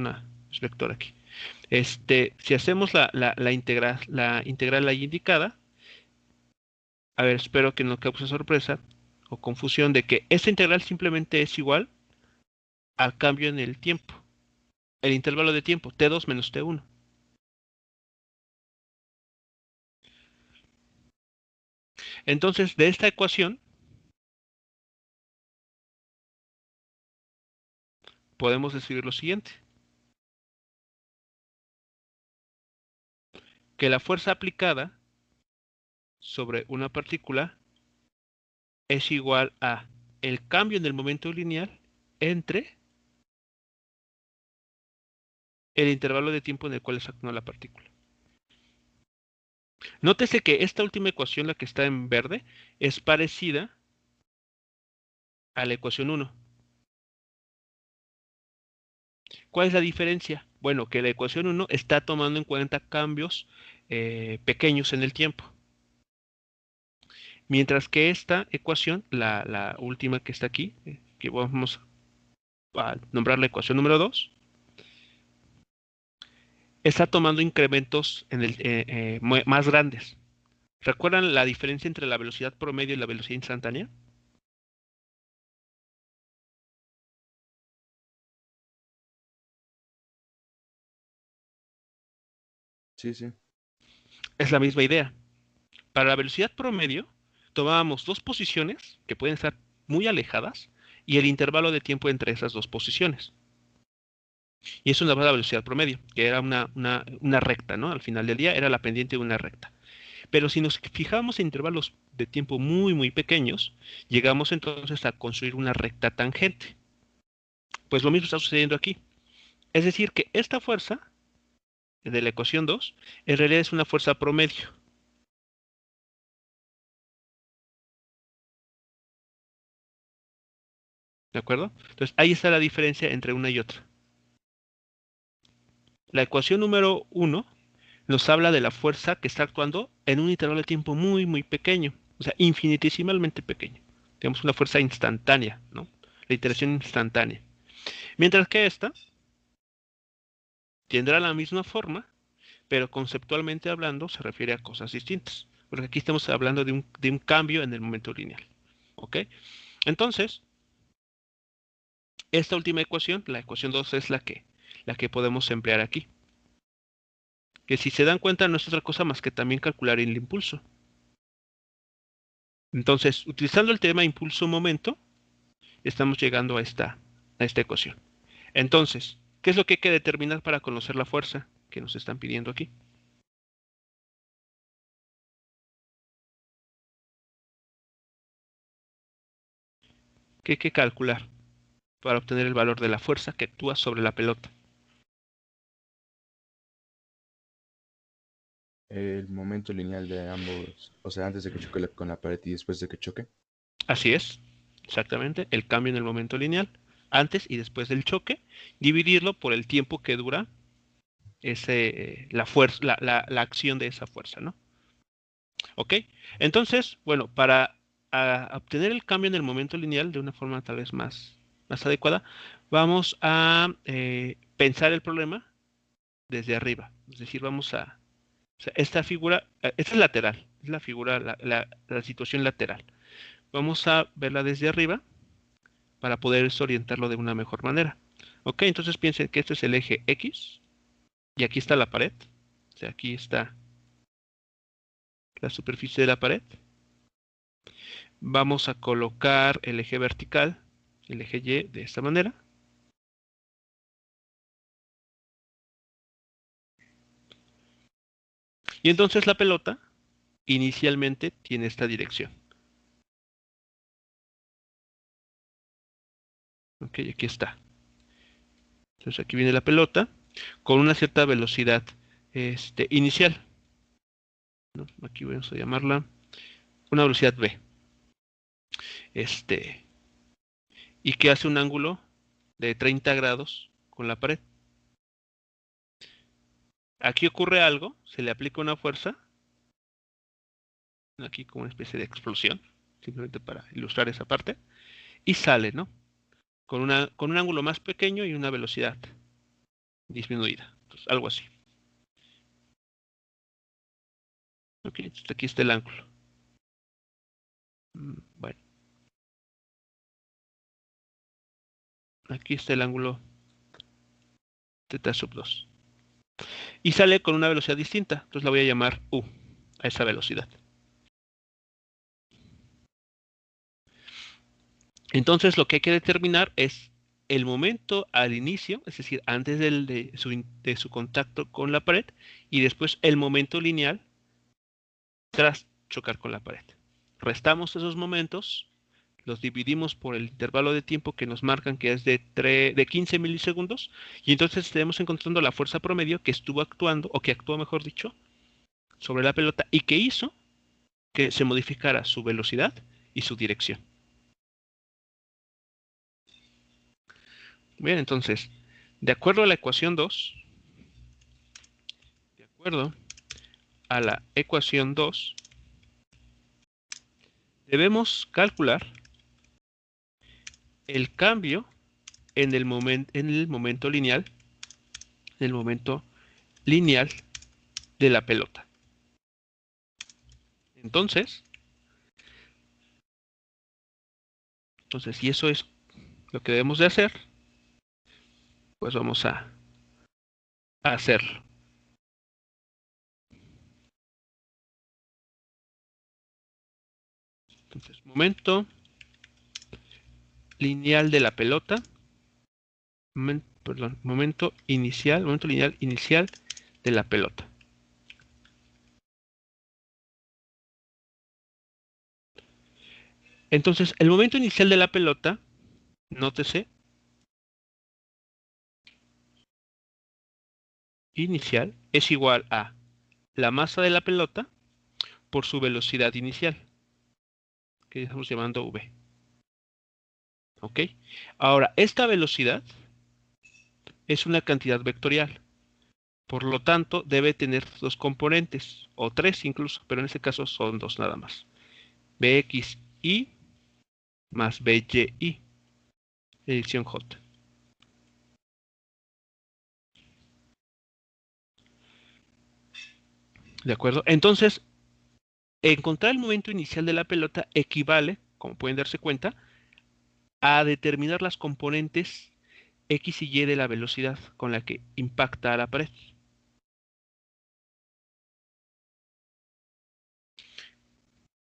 vector aquí. Si hacemos la integral ahí indicada, a ver, espero que no cause sorpresa o confusión de que esta integral simplemente es igual al cambio en el tiempo, el intervalo de tiempo, T2 menos T1. Entonces, de esta ecuación, podemos escribir lo siguiente. Que la fuerza aplicada sobre una partícula es igual a el cambio en el momento lineal entre el intervalo de tiempo en el cual se actúa la partícula. Nótese que esta última ecuación, la que está en verde, es parecida a la ecuación 1. ¿Cuál es la diferencia? Bueno, que la ecuación 1 está tomando en cuenta cambios pequeños en el tiempo. Mientras que esta ecuación, la última que está aquí, que vamos a nombrar la ecuación número 2, está tomando incrementos más grandes. ¿Recuerdan la diferencia entre la velocidad promedio y la velocidad instantánea? Sí, sí. Es la misma idea. Para la velocidad promedio, tomábamos dos posiciones que pueden estar muy alejadas y el intervalo de tiempo entre esas dos posiciones. Y eso nos da la velocidad promedio, que era una recta, ¿no? Al final del día era la pendiente de una recta. Pero si nos fijamos en intervalos de tiempo muy, muy pequeños, llegamos entonces a construir una recta tangente. Pues lo mismo está sucediendo aquí. Es decir, que esta fuerza de la ecuación 2 en realidad es una fuerza promedio. ¿De acuerdo? Entonces ahí está la diferencia entre una y otra. La ecuación número 1 nos habla de la fuerza que está actuando en un intervalo de tiempo muy, muy pequeño. O sea, infinitesimalmente pequeño. Tenemos una fuerza instantánea, ¿no? La iteración instantánea. Mientras que esta tendrá la misma forma, pero conceptualmente hablando se refiere a cosas distintas. Porque aquí estamos hablando de un cambio en el momento lineal. ¿Ok? Entonces, esta última ecuación, la ecuación 2, es la que podemos emplear aquí. Que si se dan cuenta no es otra cosa más que también calcular el impulso. Entonces, utilizando el teorema impulso-momento, estamos llegando a esta ecuación. Entonces, ¿qué es lo que hay que determinar para conocer la fuerza que nos están pidiendo aquí? ¿Qué hay que calcular para obtener el valor de la fuerza que actúa sobre la pelota? El momento lineal de ambos, o sea, antes de que choque con la pared y después de que choque. Así es, exactamente, el cambio en el momento lineal, antes y después del choque, dividirlo por el tiempo que dura la fuerza, la acción de esa fuerza, ¿no? ¿Ok? Entonces, bueno, para obtener el cambio en el momento lineal de una forma tal vez más más adecuada, vamos a pensar el problema desde arriba. Es decir, vamos a... O sea, esta figura, esta es lateral, es la figura, la situación lateral. Vamos a verla desde arriba para poder orientarlo de una mejor manera. Ok, entonces piensen que este es el eje X y aquí está la pared. O sea, aquí está la superficie de la pared. Vamos a colocar el eje vertical, el eje Y, de esta manera. Y entonces la pelota inicialmente tiene esta dirección. Ok, aquí está. Entonces aquí viene la pelota con una cierta velocidad inicial, ¿no? Aquí vamos a llamarla una velocidad v. Y que hace un ángulo de 30 grados con la pared. Aquí ocurre algo, se le aplica una fuerza, aquí como una especie de explosión, simplemente para ilustrar esa parte, y sale, ¿no? Con un ángulo más pequeño y una velocidad disminuida. Entonces, algo así. Ok, entonces aquí está el ángulo. Bueno. Aquí está el ángulo θ sub 2. Y sale con una velocidad distinta. Entonces la voy a llamar U, a esa velocidad. Entonces lo que hay que determinar es el momento al inicio, es decir, antes de su contacto con la pared, y después el momento lineal tras chocar con la pared. Restamos esos momentos, los dividimos por el intervalo de tiempo que nos marcan, que es de 15 milisegundos, y entonces estaremos encontrando la fuerza promedio que estuvo actuando, o que actuó, mejor dicho, sobre la pelota y que hizo que se modificara su velocidad y su dirección. Bien, entonces, de acuerdo a la ecuación 2, debemos calcular el cambio en el momento lineal, de la pelota. Entonces, si eso es lo que debemos de hacer, pues vamos a hacerlo. Entonces, momento lineal de la pelota, momento lineal inicial de la pelota. Entonces, el momento inicial de la pelota, nótese, inicial es igual a la masa de la pelota por su velocidad inicial, que estamos llamando v. ¿Ok? Ahora, esta velocidad es una cantidad vectorial. Por lo tanto, debe tener dos componentes, o tres incluso, pero en este caso son dos nada más. Bxi más Byi, edición J. ¿De acuerdo? Entonces, encontrar el momento inicial de la pelota equivale, como pueden darse cuenta, a determinar las componentes X y Y de la velocidad con la que impacta a la pared.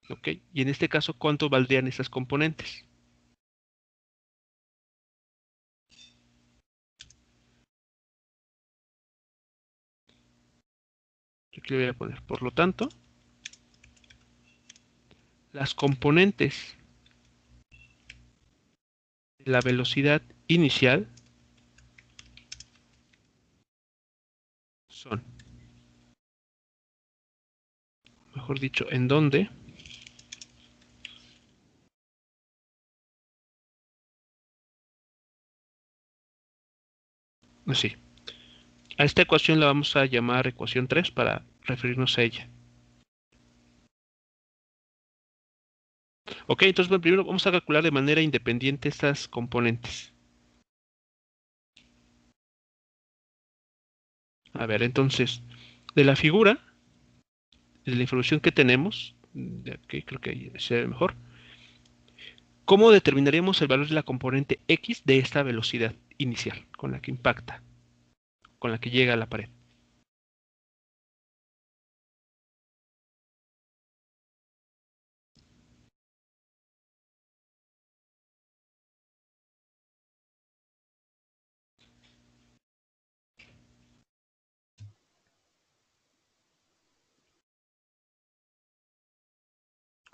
¿Ok? Y en este caso, ¿cuánto valdrían esas componentes? Aquí le voy a poner, por lo tanto, las componentes de la velocidad inicial son, mejor dicho, en dónde así. A esta ecuación la vamos a llamar ecuación 3 para referirnos a ella. Ok, entonces bueno, primero vamos a calcular de manera independiente estas componentes. A ver, entonces, de la figura, de la información que tenemos, de aquí creo que ahí se ve mejor, ¿cómo determinaríamos el valor de la componente X de esta velocidad inicial con la que impacta, con la que llega a la pared?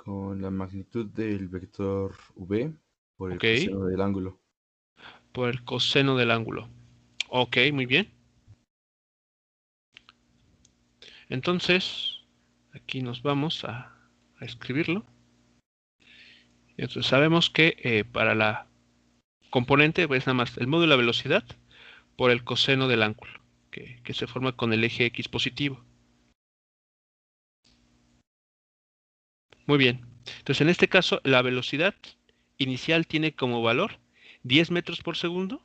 Con la magnitud del vector v por el Ok, coseno del ángulo. por el coseno del ángulo. Ok, muy bien. Entonces, aquí nos vamos a escribirlo. Entonces sabemos que para la componente es nada más el módulo de la velocidad por el coseno del ángulo, que se forma con el eje X positivo. Muy bien. Entonces en este caso la velocidad inicial tiene como valor 10 metros por segundo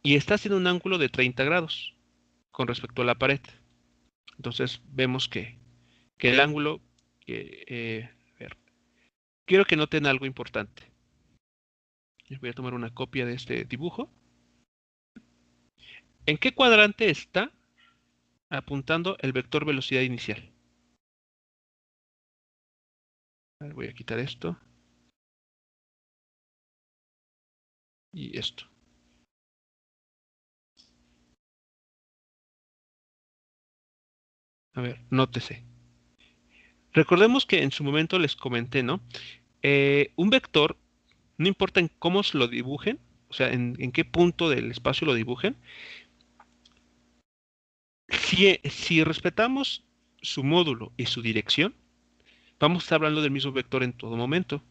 y está haciendo un ángulo de 30 grados con respecto a la pared. Entonces vemos que el ángulo, a ver, quiero que noten algo importante. Les voy a tomar una copia de este dibujo. ¿En qué cuadrante está apuntando el vector velocidad inicial? A ver, voy a quitar esto y esto. A ver, nótese. Recordemos que en su momento les comenté, ¿no? Un vector, no importa en cómo se lo dibujen, o sea, en qué punto del espacio lo dibujen, si respetamos su módulo y su dirección, vamos a estar hablando del mismo vector en todo momento.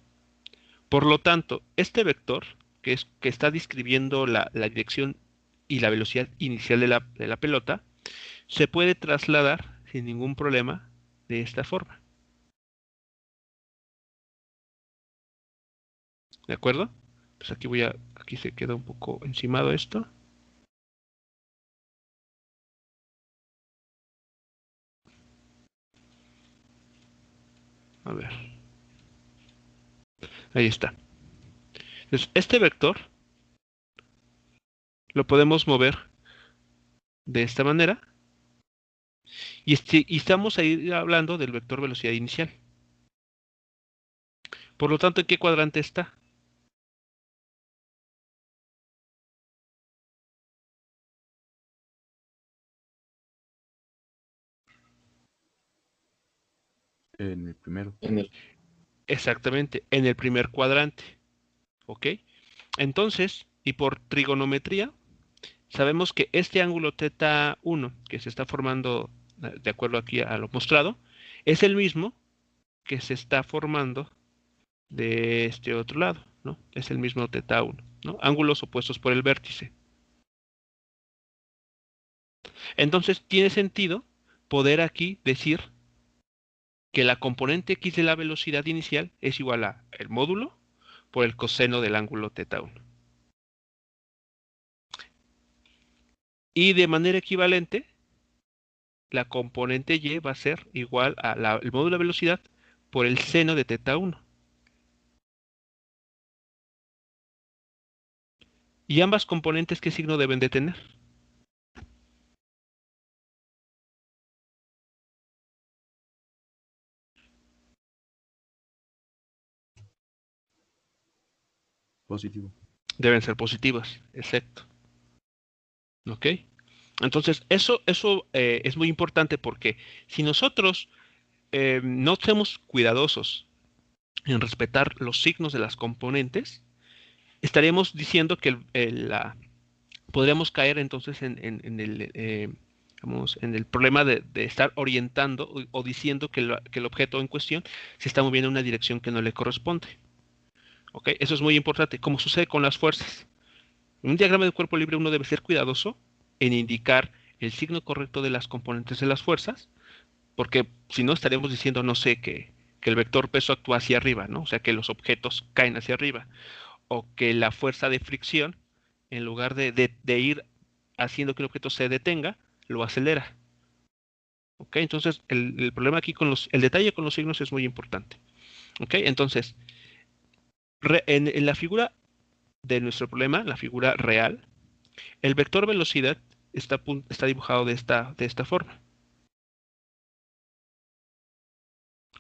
Por lo tanto, este vector, que está describiendo la dirección y la velocidad inicial de la pelota, se puede trasladar sin ningún problema de esta forma. ¿De acuerdo? Pues aquí se queda un poco encimado esto. A ver, ahí está. Entonces, este vector lo podemos mover de esta manera y estamos ahí hablando del vector velocidad inicial. Por lo tanto, ¿en qué cuadrante está? En el primero. En el, Exactamente, en el primer cuadrante. ¿Ok? Entonces, y por trigonometría, sabemos que este ángulo θ1 que se está formando, de acuerdo aquí a lo mostrado, es el mismo que se está formando de este otro lado, ¿no? Es el mismo θ1, ¿no? Ángulos opuestos por el vértice. Entonces, tiene sentido poder aquí decir que la componente X de la velocidad inicial es igual a el módulo por el coseno del ángulo θ1. Y de manera equivalente, la componente Y va a ser igual a el módulo de velocidad por el seno de θ1. ¿Y ambas componentes qué signo deben de tener? Positivo. Deben ser positivas, exacto. ¿Ok? Entonces, eso es muy importante porque si nosotros no somos cuidadosos en respetar los signos de las componentes, estaríamos diciendo que podríamos caer entonces en en el problema de estar orientando o diciendo que el objeto en cuestión se está moviendo en una dirección que no le corresponde. ¿Ok? Eso es muy importante, como sucede con las fuerzas. En un diagrama de cuerpo libre uno debe ser cuidadoso en indicar el signo correcto de las componentes de las fuerzas, porque si no estaríamos diciendo, no sé, que el vector peso actúa hacia arriba, ¿no? O sea, que los objetos caen hacia arriba. O que la fuerza de fricción, en lugar de ir haciendo que el objeto se detenga, lo acelera. ¿Ok? Entonces, el problema aquí el detalle con los signos es muy importante. ¿Ok? Entonces, en la figura de nuestro problema, la figura real, el vector velocidad está dibujado de esta forma.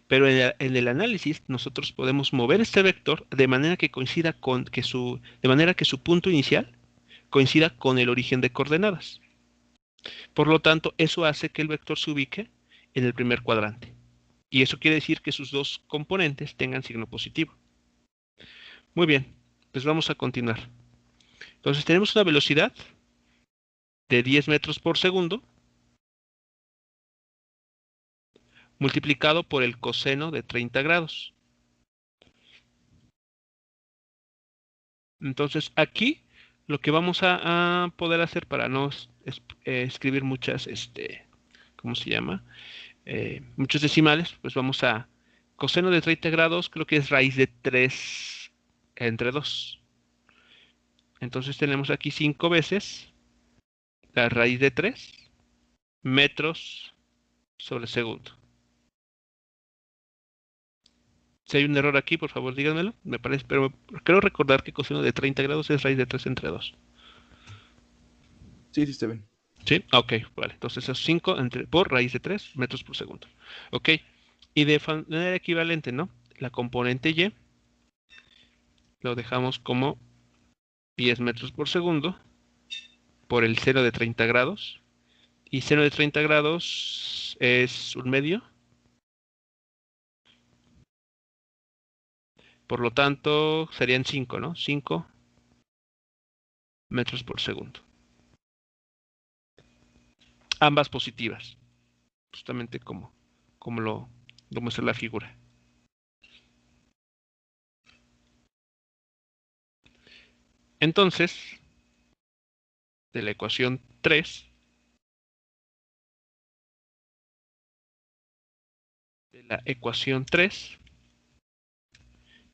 Pero en el análisis nosotros podemos mover este vector de manera que coincida de manera que su punto inicial coincida con el origen de coordenadas. Por lo tanto, eso hace que el vector se ubique en el primer cuadrante. Y eso quiere decir que sus dos componentes tengan signo positivo. Muy bien, pues vamos a continuar. Entonces tenemos una velocidad de 10 metros por segundo multiplicado por el coseno de 30 grados. Entonces aquí lo que vamos a poder hacer para no escribir muchas, ¿cómo se llama? Muchos decimales, pues vamos a coseno de 30 grados, creo que es raíz de 3 entre 2. Entonces tenemos aquí 5 veces la raíz de 3 metros sobre segundo. Si hay un error aquí, por favor díganmelo. Me parece, pero creo recordar que coseno de 30 grados es raíz de 3 entre 2. Sí, sí, está bien. ¿Sí? Ok, vale. Entonces es 5 por raíz de 3 metros por segundo. Ok. Y de manera equivalente, ¿no? La componente y lo dejamos como 10 metros por segundo por el seno de 30 grados. Y seno de 30 grados es un medio. Por lo tanto, serían 5, ¿no? 5 metros por segundo. Ambas positivas. Justamente como lo muestra la figura. Entonces, de la ecuación 3,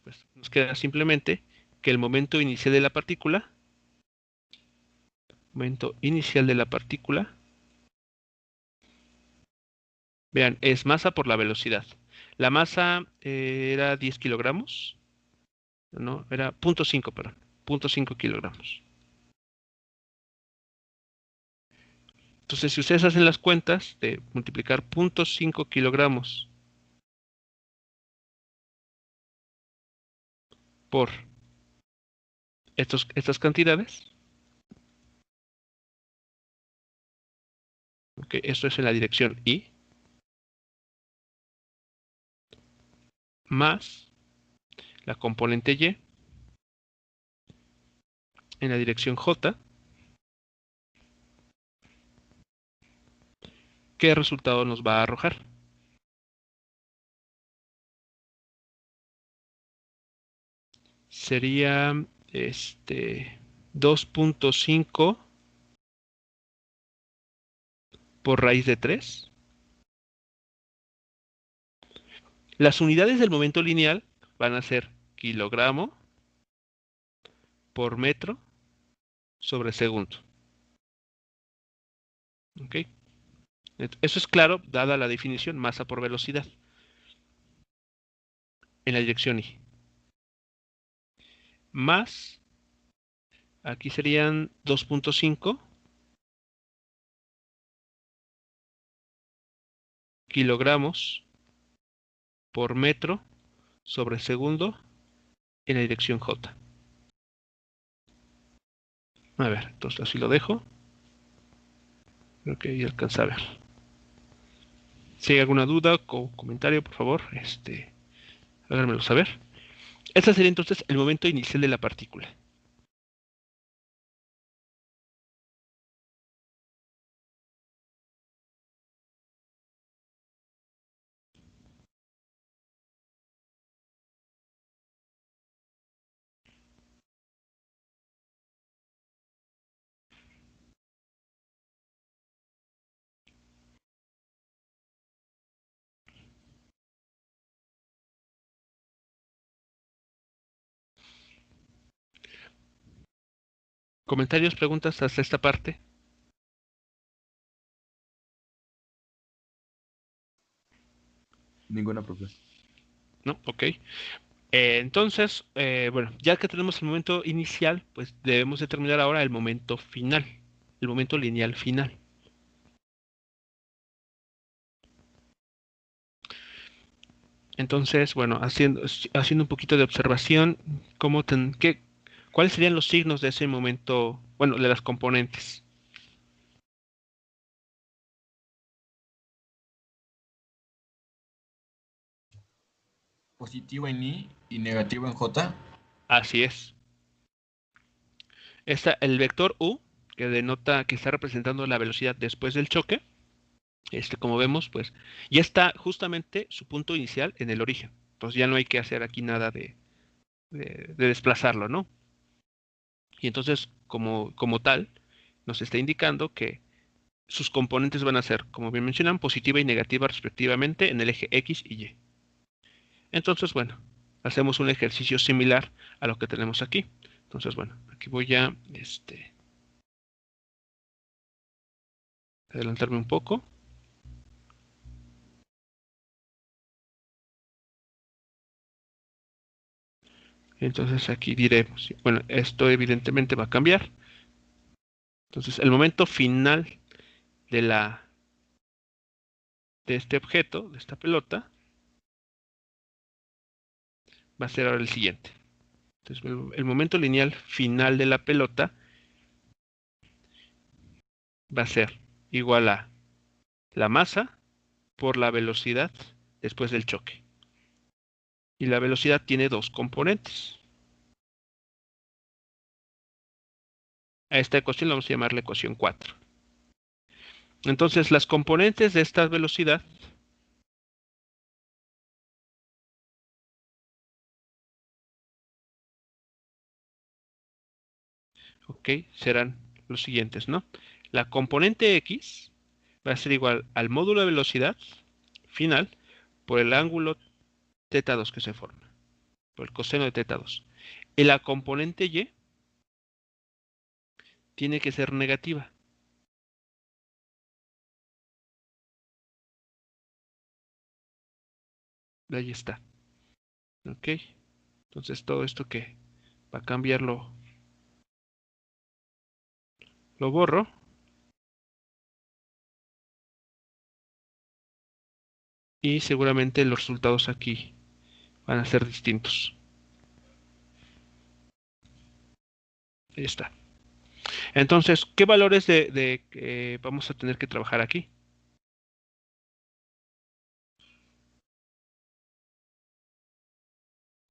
pues nos queda simplemente que el momento inicial de la partícula, vean, es masa por la velocidad. La masa era 10 kilogramos, no, era 0.5, perdón, 0.5 kilogramos. Entonces, si ustedes hacen las cuentas de multiplicar 0.5 kilogramos por estas cantidades, okay, esto es en la dirección Y, más la componente Y en la dirección J, ¿qué resultado nos va a arrojar? Sería 2.5 por raíz de 3. Las unidades del momento lineal van a ser kilogramo por metro sobre segundo. ¿Ok? Eso es claro, dada la definición masa por velocidad en la dirección Y. Más, aquí serían 2.5 kilogramos por metro sobre segundo en la dirección J. A ver, entonces así lo dejo. Creo que ya alcanza a ver. Si hay alguna duda o comentario, por favor, háganmelo saber. Este sería entonces el momento inicial de la partícula. ¿Comentarios, preguntas hasta esta parte? Ninguna, profe. ¿No? Ok. Entonces, bueno, ya que tenemos el momento inicial, pues debemos determinar ahora el momento final, el momento lineal final. Entonces, bueno, haciendo un poquito de observación, ¿cuáles serían los signos de ese momento, bueno, de las componentes? Positivo en I y negativo en J. Así es. El vector U, que denota que está representando la velocidad después del choque, como vemos, pues ya está justamente su punto inicial en el origen. Entonces ya no hay que hacer aquí nada de desplazarlo, ¿no? Y entonces, como tal, nos está indicando que sus componentes van a ser, como bien mencionan, positiva y negativa respectivamente en el eje X y Y. Entonces, bueno, hacemos un ejercicio similar a lo que tenemos aquí. Entonces, bueno, aquí voy a adelantarme un poco. Entonces aquí diré, bueno, esto evidentemente va a cambiar. Entonces, el momento final de este objeto, de esta pelota, va a ser ahora el siguiente. Entonces, el momento lineal final de la pelota va a ser igual a la masa por la velocidad después del choque. Y la velocidad tiene dos componentes. A esta ecuación la vamos a llamar la ecuación 4. Entonces, las componentes de esta velocidad serán los siguientes, ¿no? La componente X va a ser igual al módulo de velocidad final por el ángulo θ2 que se forma, por el coseno de θ2. Y la componente Y tiene que ser negativa. Ahí está. ¿Ok? Entonces todo esto que va a cambiarlo, lo borro. Y seguramente los resultados aquí van a ser distintos. Ahí está. Entonces, ¿qué valores vamos a tener que trabajar aquí?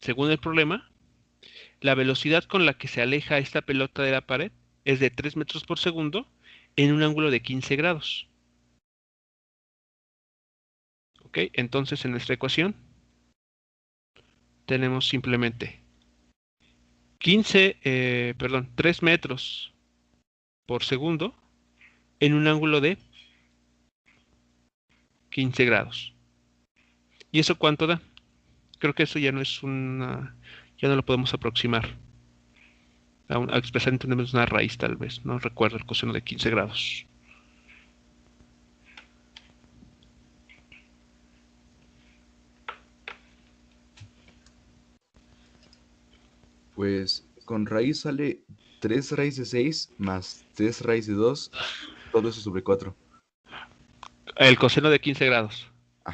Según el problema, la velocidad con la que se aleja esta pelota de la pared es de 3 metros por segundo en un ángulo de 15 grados. ¿Ok? Entonces, en nuestra ecuación tenemos simplemente 3 metros por segundo en un ángulo de 15 grados. ¿Y eso cuánto da? Creo que eso ya no es ya no lo podemos aproximar. A expresar en términos de una raíz, tal vez. No recuerdo el coseno de 15 grados. Pues con raíz sale 3 raíz de 6 más 3 raíz de 2, todo eso sobre 4. El coseno de 15 grados.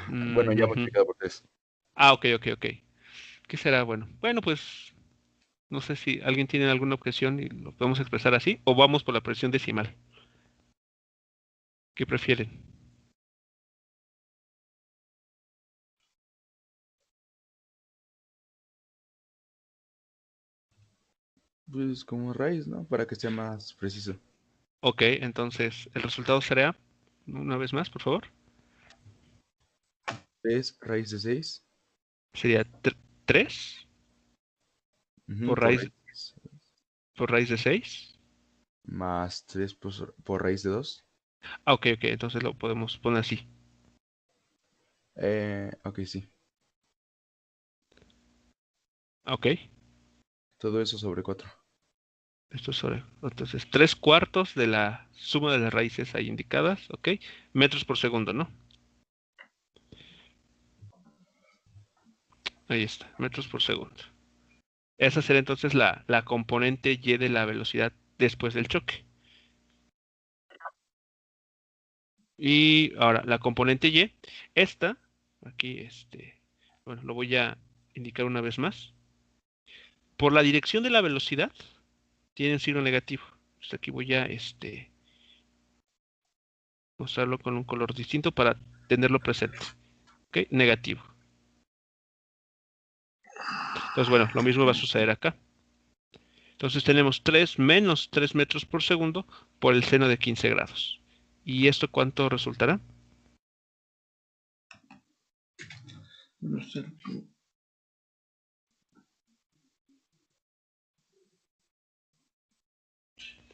Bueno, ya Ujú. multiplicado por 3. Ok. ¿Qué será? Bueno, pues no sé si alguien tiene alguna objeción y lo podemos expresar así, o vamos por la presión decimal. ¿Qué prefieren? Pues como raíz, ¿no? Para que sea más preciso. Ok, entonces el resultado será, una vez más, por favor, 3 raíz de 6 sería 3 por por raíz, raíz por raíz de 6. más 3 por raíz de 2. Ok, entonces lo podemos poner así. Ok, sí. Ok, Todo eso sobre 4. Esto es sobre, entonces, 3/4 de la suma de las raíces ahí indicadas, ¿ok? Metros por segundo, ¿no? Ahí está, metros por segundo. Esa será entonces la componente y de la velocidad después del choque. Y ahora, la componente y, esta, aquí, bueno, lo voy a indicar una vez más. Por la dirección de la velocidad, tiene un signo negativo. Entonces aquí voy a, mostrarlo con un color distinto para tenerlo presente. ¿Ok? Negativo. Entonces, bueno, lo mismo va a suceder acá. Entonces tenemos 3 menos 3 metros por segundo por el seno de 15 grados. ¿Y esto cuánto resultará?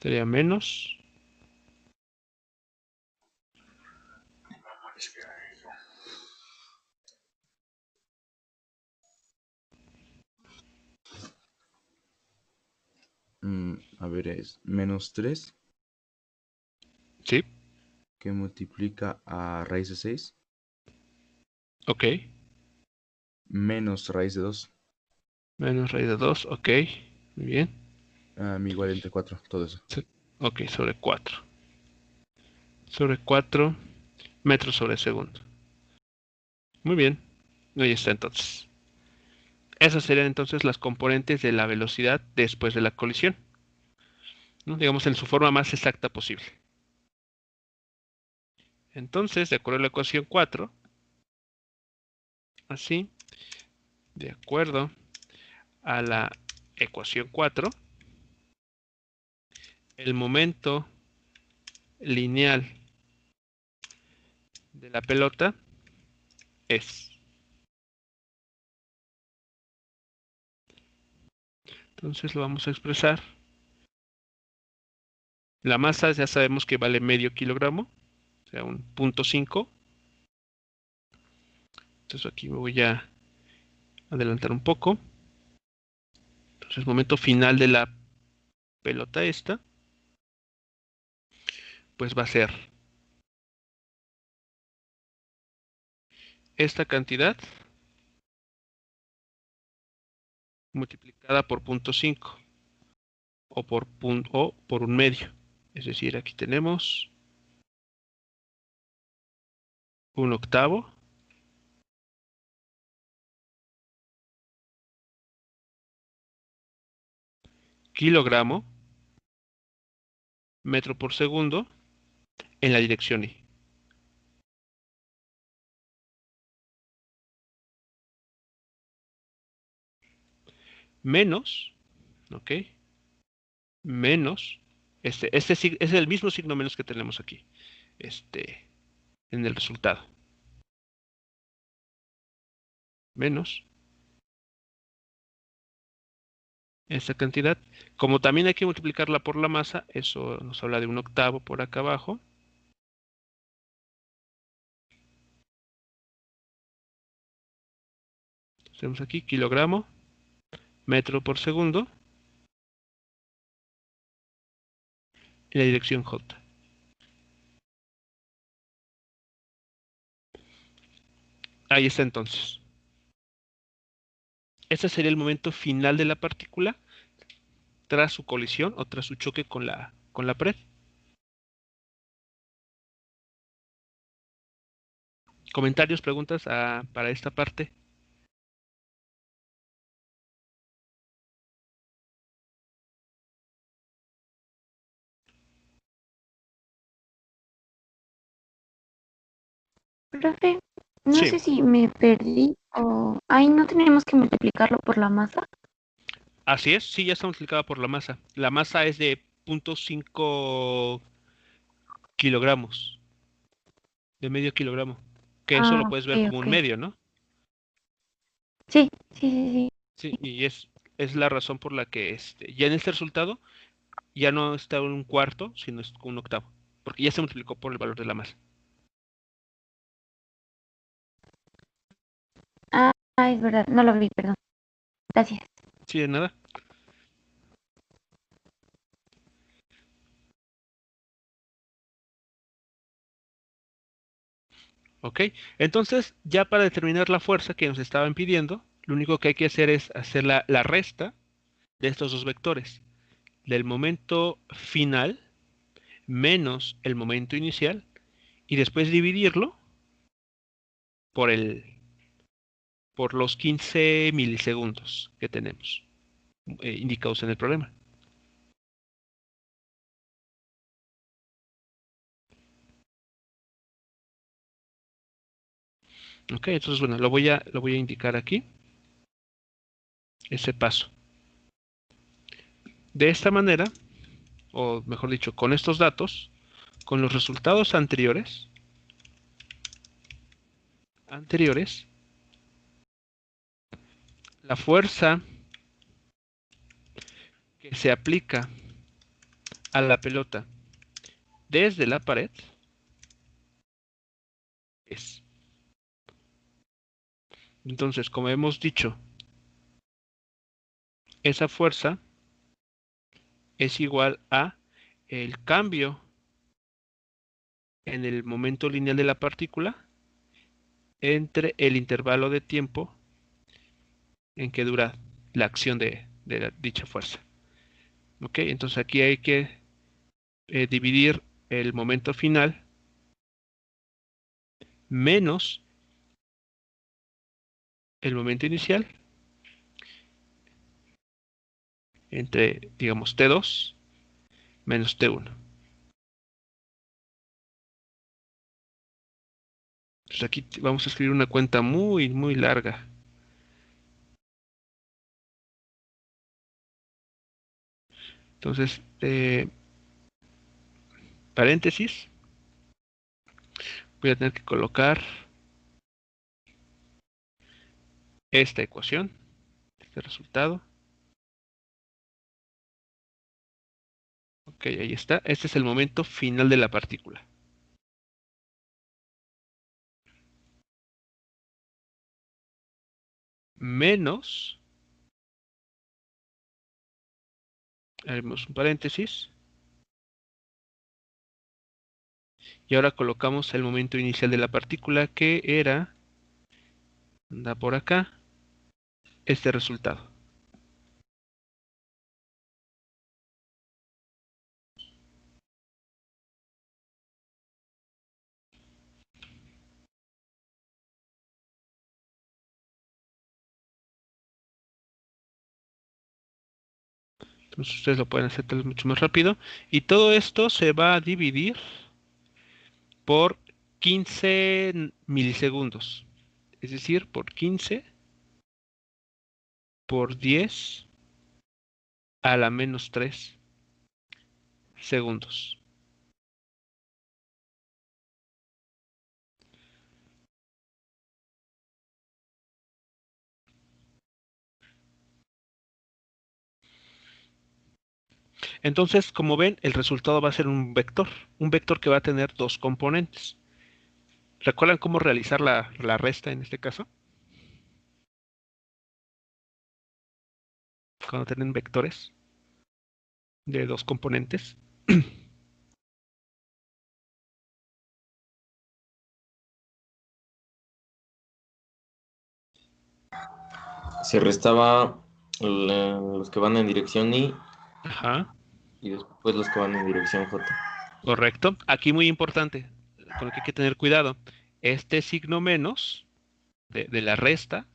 Sería menos. A ver, es menos 3 ¿Sí? que multiplica a raíz de 6 Ok. menos raíz de 2. Menos raíz de 2. Ok. Muy bien. Igual entre 4, todo eso. Ok, sobre 4. Sobre 4 metros sobre segundo. Muy bien. Ahí está entonces. Esas serían entonces las componentes de la velocidad después de la colisión, ¿no? Digamos en su forma más exacta posible. Entonces, de acuerdo a la ecuación 4, así, de acuerdo a la ecuación 4, el momento lineal de la pelota es. Entonces lo vamos a expresar. La masa ya sabemos que vale medio kilogramo, o sea, un 0.5. Entonces aquí me voy a adelantar un poco. Entonces, momento final de la pelota esta, pues va a ser esta cantidad multiplicada por 0.5 o por un medio. Es decir, aquí tenemos un octavo kilogramo metro por segundo en la dirección Y. Menos, ¿ok? Menos, este es el mismo signo menos que tenemos aquí, en el resultado. Menos esta cantidad. Como también hay que multiplicarla por la masa, eso nos habla de un octavo por acá abajo. Tenemos aquí kilogramo metro por segundo en la dirección J. Ahí está entonces. Este sería el momento final de la partícula tras su colisión o tras su choque con la pared. ¿Comentarios, preguntas para esta parte? Profe, no Sí, sé si me perdí o ahí no tenemos que multiplicarlo por la masa. así es, sí, ya está multiplicada por la masa. La masa es de 0.5 kilogramos, de medio kilogramo, que eso lo Ah, puedes ok, ver como un ok. medio, ¿no? Sí, sí, sí, sí. Sí, y es la razón por la que ya en este resultado ya no está un cuarto, sino es un octavo, porque ya se multiplicó por el valor de la masa. Ah, es verdad, no lo vi, perdón. Gracias. Sí, de nada. ¿Ok? Entonces, ya para determinar la fuerza que nos estaban pidiendo, lo único que hay que hacer es hacer la resta de estos dos vectores, del momento final menos el momento inicial, y después dividirlo por por los 15 milisegundos que tenemos indicados en el problema. Ok, entonces bueno, lo voy a indicar aquí, ese paso. De esta manera, o mejor dicho, con estos datos, con los resultados anteriores, la fuerza que se aplica a la pelota desde la pared es. Entonces, como hemos dicho, esa fuerza es igual a el cambio en el momento lineal de la partícula entre el intervalo de tiempo en que dura la acción de dicha fuerza. ¿Ok? Entonces aquí hay que dividir el momento final menos el momento inicial entre, digamos, T2 menos T1. Entonces aquí vamos a escribir una cuenta muy, muy larga. Entonces, paréntesis, voy a tener que colocar esta ecuación, este resultado. Ok, ahí está. Este es el momento final de la partícula. Menos, haremos un paréntesis, y ahora colocamos el momento inicial de la partícula que era, anda por acá, este resultado. Entonces ustedes lo pueden hacer tal vez mucho más rápido. Y todo esto se va a dividir por 15 milisegundos. Es decir, por 15 por 10 a la menos 3 segundos. Entonces, como ven, el resultado va a ser un vector que va a tener dos componentes. ¿Recuerdan cómo realizar la resta en este caso? Cuando tienen vectores de dos componentes. Se restaba los que van en dirección Ajá, y después los que van en dirección J. correcto. Aquí muy importante, con lo que hay que tener cuidado. Este signo menos de la resta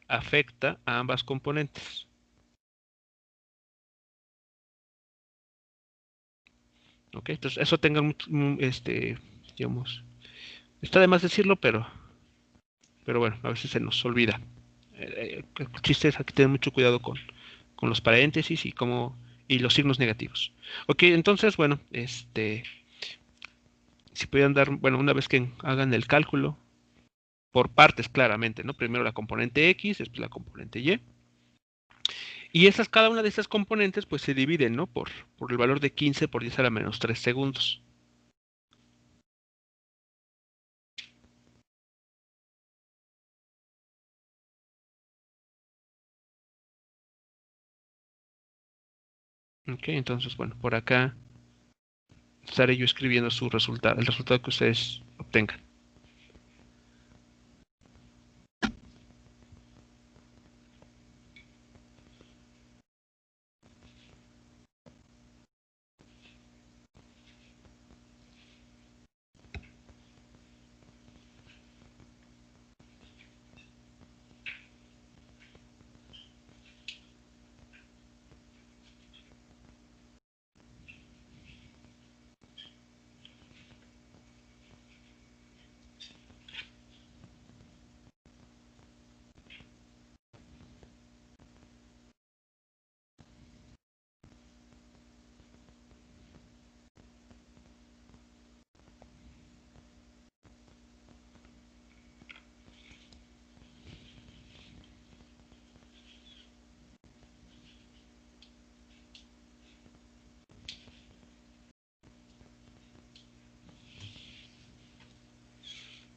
afecta a ambas componentes. ¿Ok? Entonces, eso tengan, digamos, está de más decirlo, pero bueno, a veces se nos olvida. El chiste es aquí tener mucho cuidado con los paréntesis y los signos negativos. Ok, entonces, bueno, si pudieran dar, bueno, una vez que hagan el cálculo, por partes claramente, ¿no? Primero la componente X, después la componente Y. Y cada una de estas componentes, pues se dividen, ¿no? Por el valor de 15 por 10 a la menos 3 segundos. Ok, entonces, bueno, por acá estaré yo escribiendo el resultado que ustedes obtengan.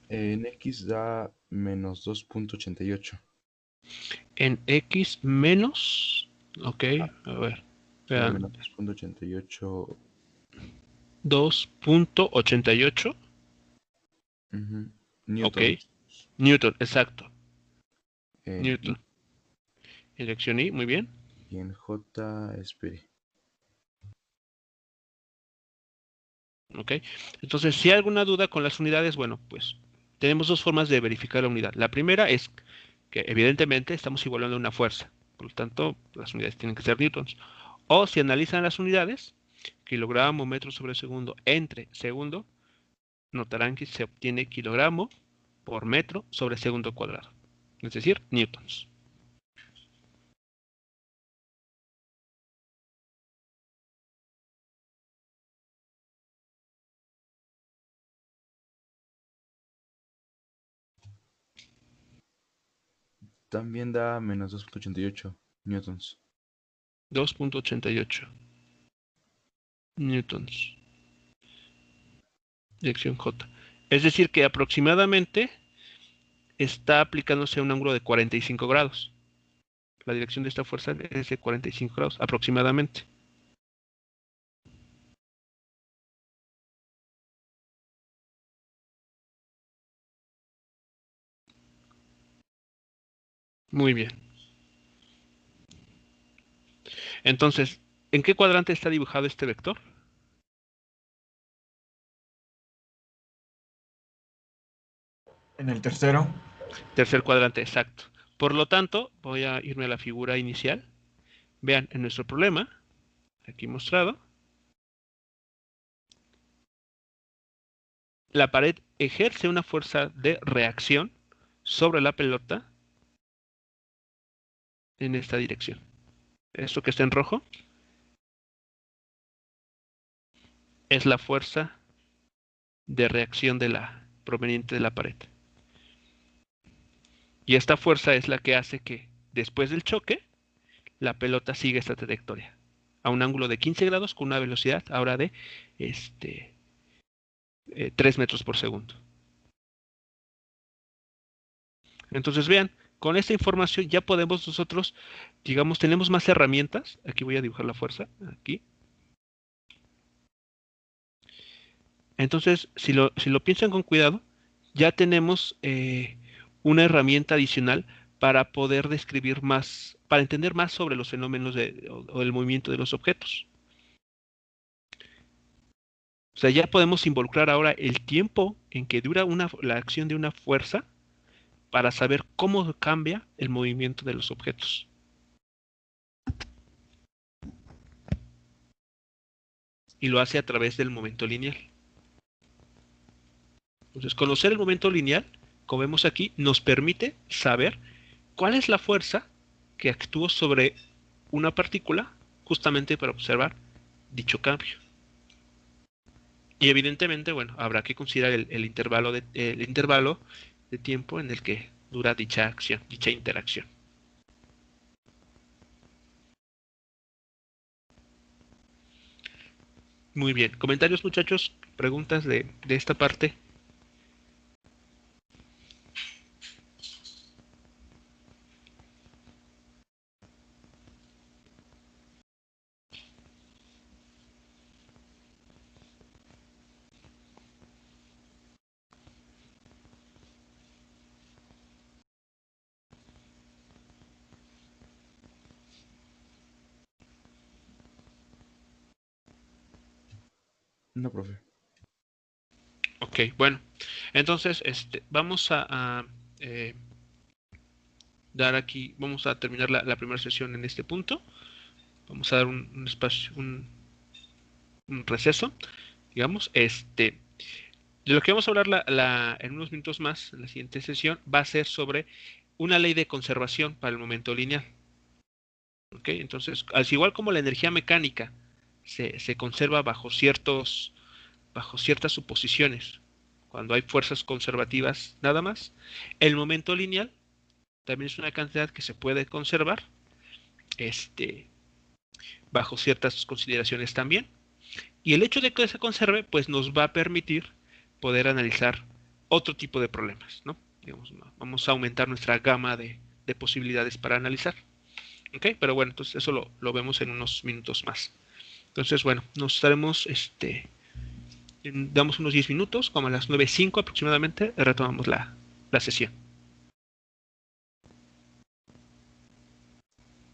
En X da menos 2.88. En X menos, ok, a ver, Da vean, menos 2.88. 2.88, Ujú, ok, Newton. Newton, exacto, En Newton. Elección I, muy bien. Y en J, espere. Ok, entonces si hay alguna duda con las unidades, bueno, pues tenemos dos formas de verificar la unidad. La primera es que evidentemente estamos igualando una fuerza, por lo tanto las unidades tienen que ser newtons. O si analizan las unidades, kilogramo, metro sobre segundo, entre segundo, notarán que se obtiene kilogramo por metro sobre segundo cuadrado, es decir, newtons. También da menos 2.88 newtons. 2.88 newtons. Dirección J. Es decir, que aproximadamente está aplicándose a un ángulo de 45 grados. La dirección de esta fuerza es de 45 grados aproximadamente. Muy bien. Entonces, ¿en qué cuadrante está dibujado este vector? En el tercero. Tercer cuadrante, exacto. Por lo tanto, voy a irme a la figura inicial. Vean, en nuestro problema, aquí mostrado, la pared ejerce una fuerza de reacción sobre la pelota en esta dirección. Esto que está en rojo es la fuerza de reacción proveniente de la pared. Y esta fuerza es la que hace que, después del choque, la pelota siga esta trayectoria a un ángulo de 15 grados con una velocidad ahora de 3 metros por segundo. Entonces vean, con esta información ya podemos nosotros, digamos, tenemos más herramientas. Aquí voy a dibujar la fuerza, aquí. Entonces, si lo piensan con cuidado, ya tenemos una herramienta adicional para poder describir más, para entender más sobre los fenómenos o el movimiento de los objetos. O sea, ya podemos involucrar ahora el tiempo en que dura la acción de una fuerza para saber cómo cambia el movimiento de los objetos. Y lo hace a través del momento lineal. Entonces, conocer el momento lineal, como vemos aquí, nos permite saber cuál es la fuerza que actuó sobre una partícula justamente para observar dicho cambio. Y evidentemente, bueno, habrá que considerar el intervalo de tiempo en el que dura dicha acción, dicha interacción. Muy bien. ¿Comentarios, muchachos? ¿Preguntas de esta parte? No, profe. Ok, bueno. Entonces, vamos dar aquí, vamos a terminar la primera sesión en este punto. Vamos a dar un espacio, un receso, digamos. De lo que vamos a hablar en unos minutos más, en la siguiente sesión, va a ser sobre una ley de conservación para el momento lineal. ¿Ok? Entonces, al igual como la energía mecánica se conserva bajo ciertas suposiciones, cuando hay fuerzas conservativas nada más, el momento lineal también es una cantidad que se puede conservar bajo ciertas consideraciones también. Y el hecho de que se conserve, pues nos va a permitir poder analizar otro tipo de problemas, ¿no? Digamos, vamos a aumentar nuestra gama de posibilidades para analizar. ¿Ok? Pero bueno, entonces eso lo vemos en unos minutos más. Entonces, bueno, nos estaremos, damos unos 10 minutos, como a las 9:05 aproximadamente, retomamos la sesión.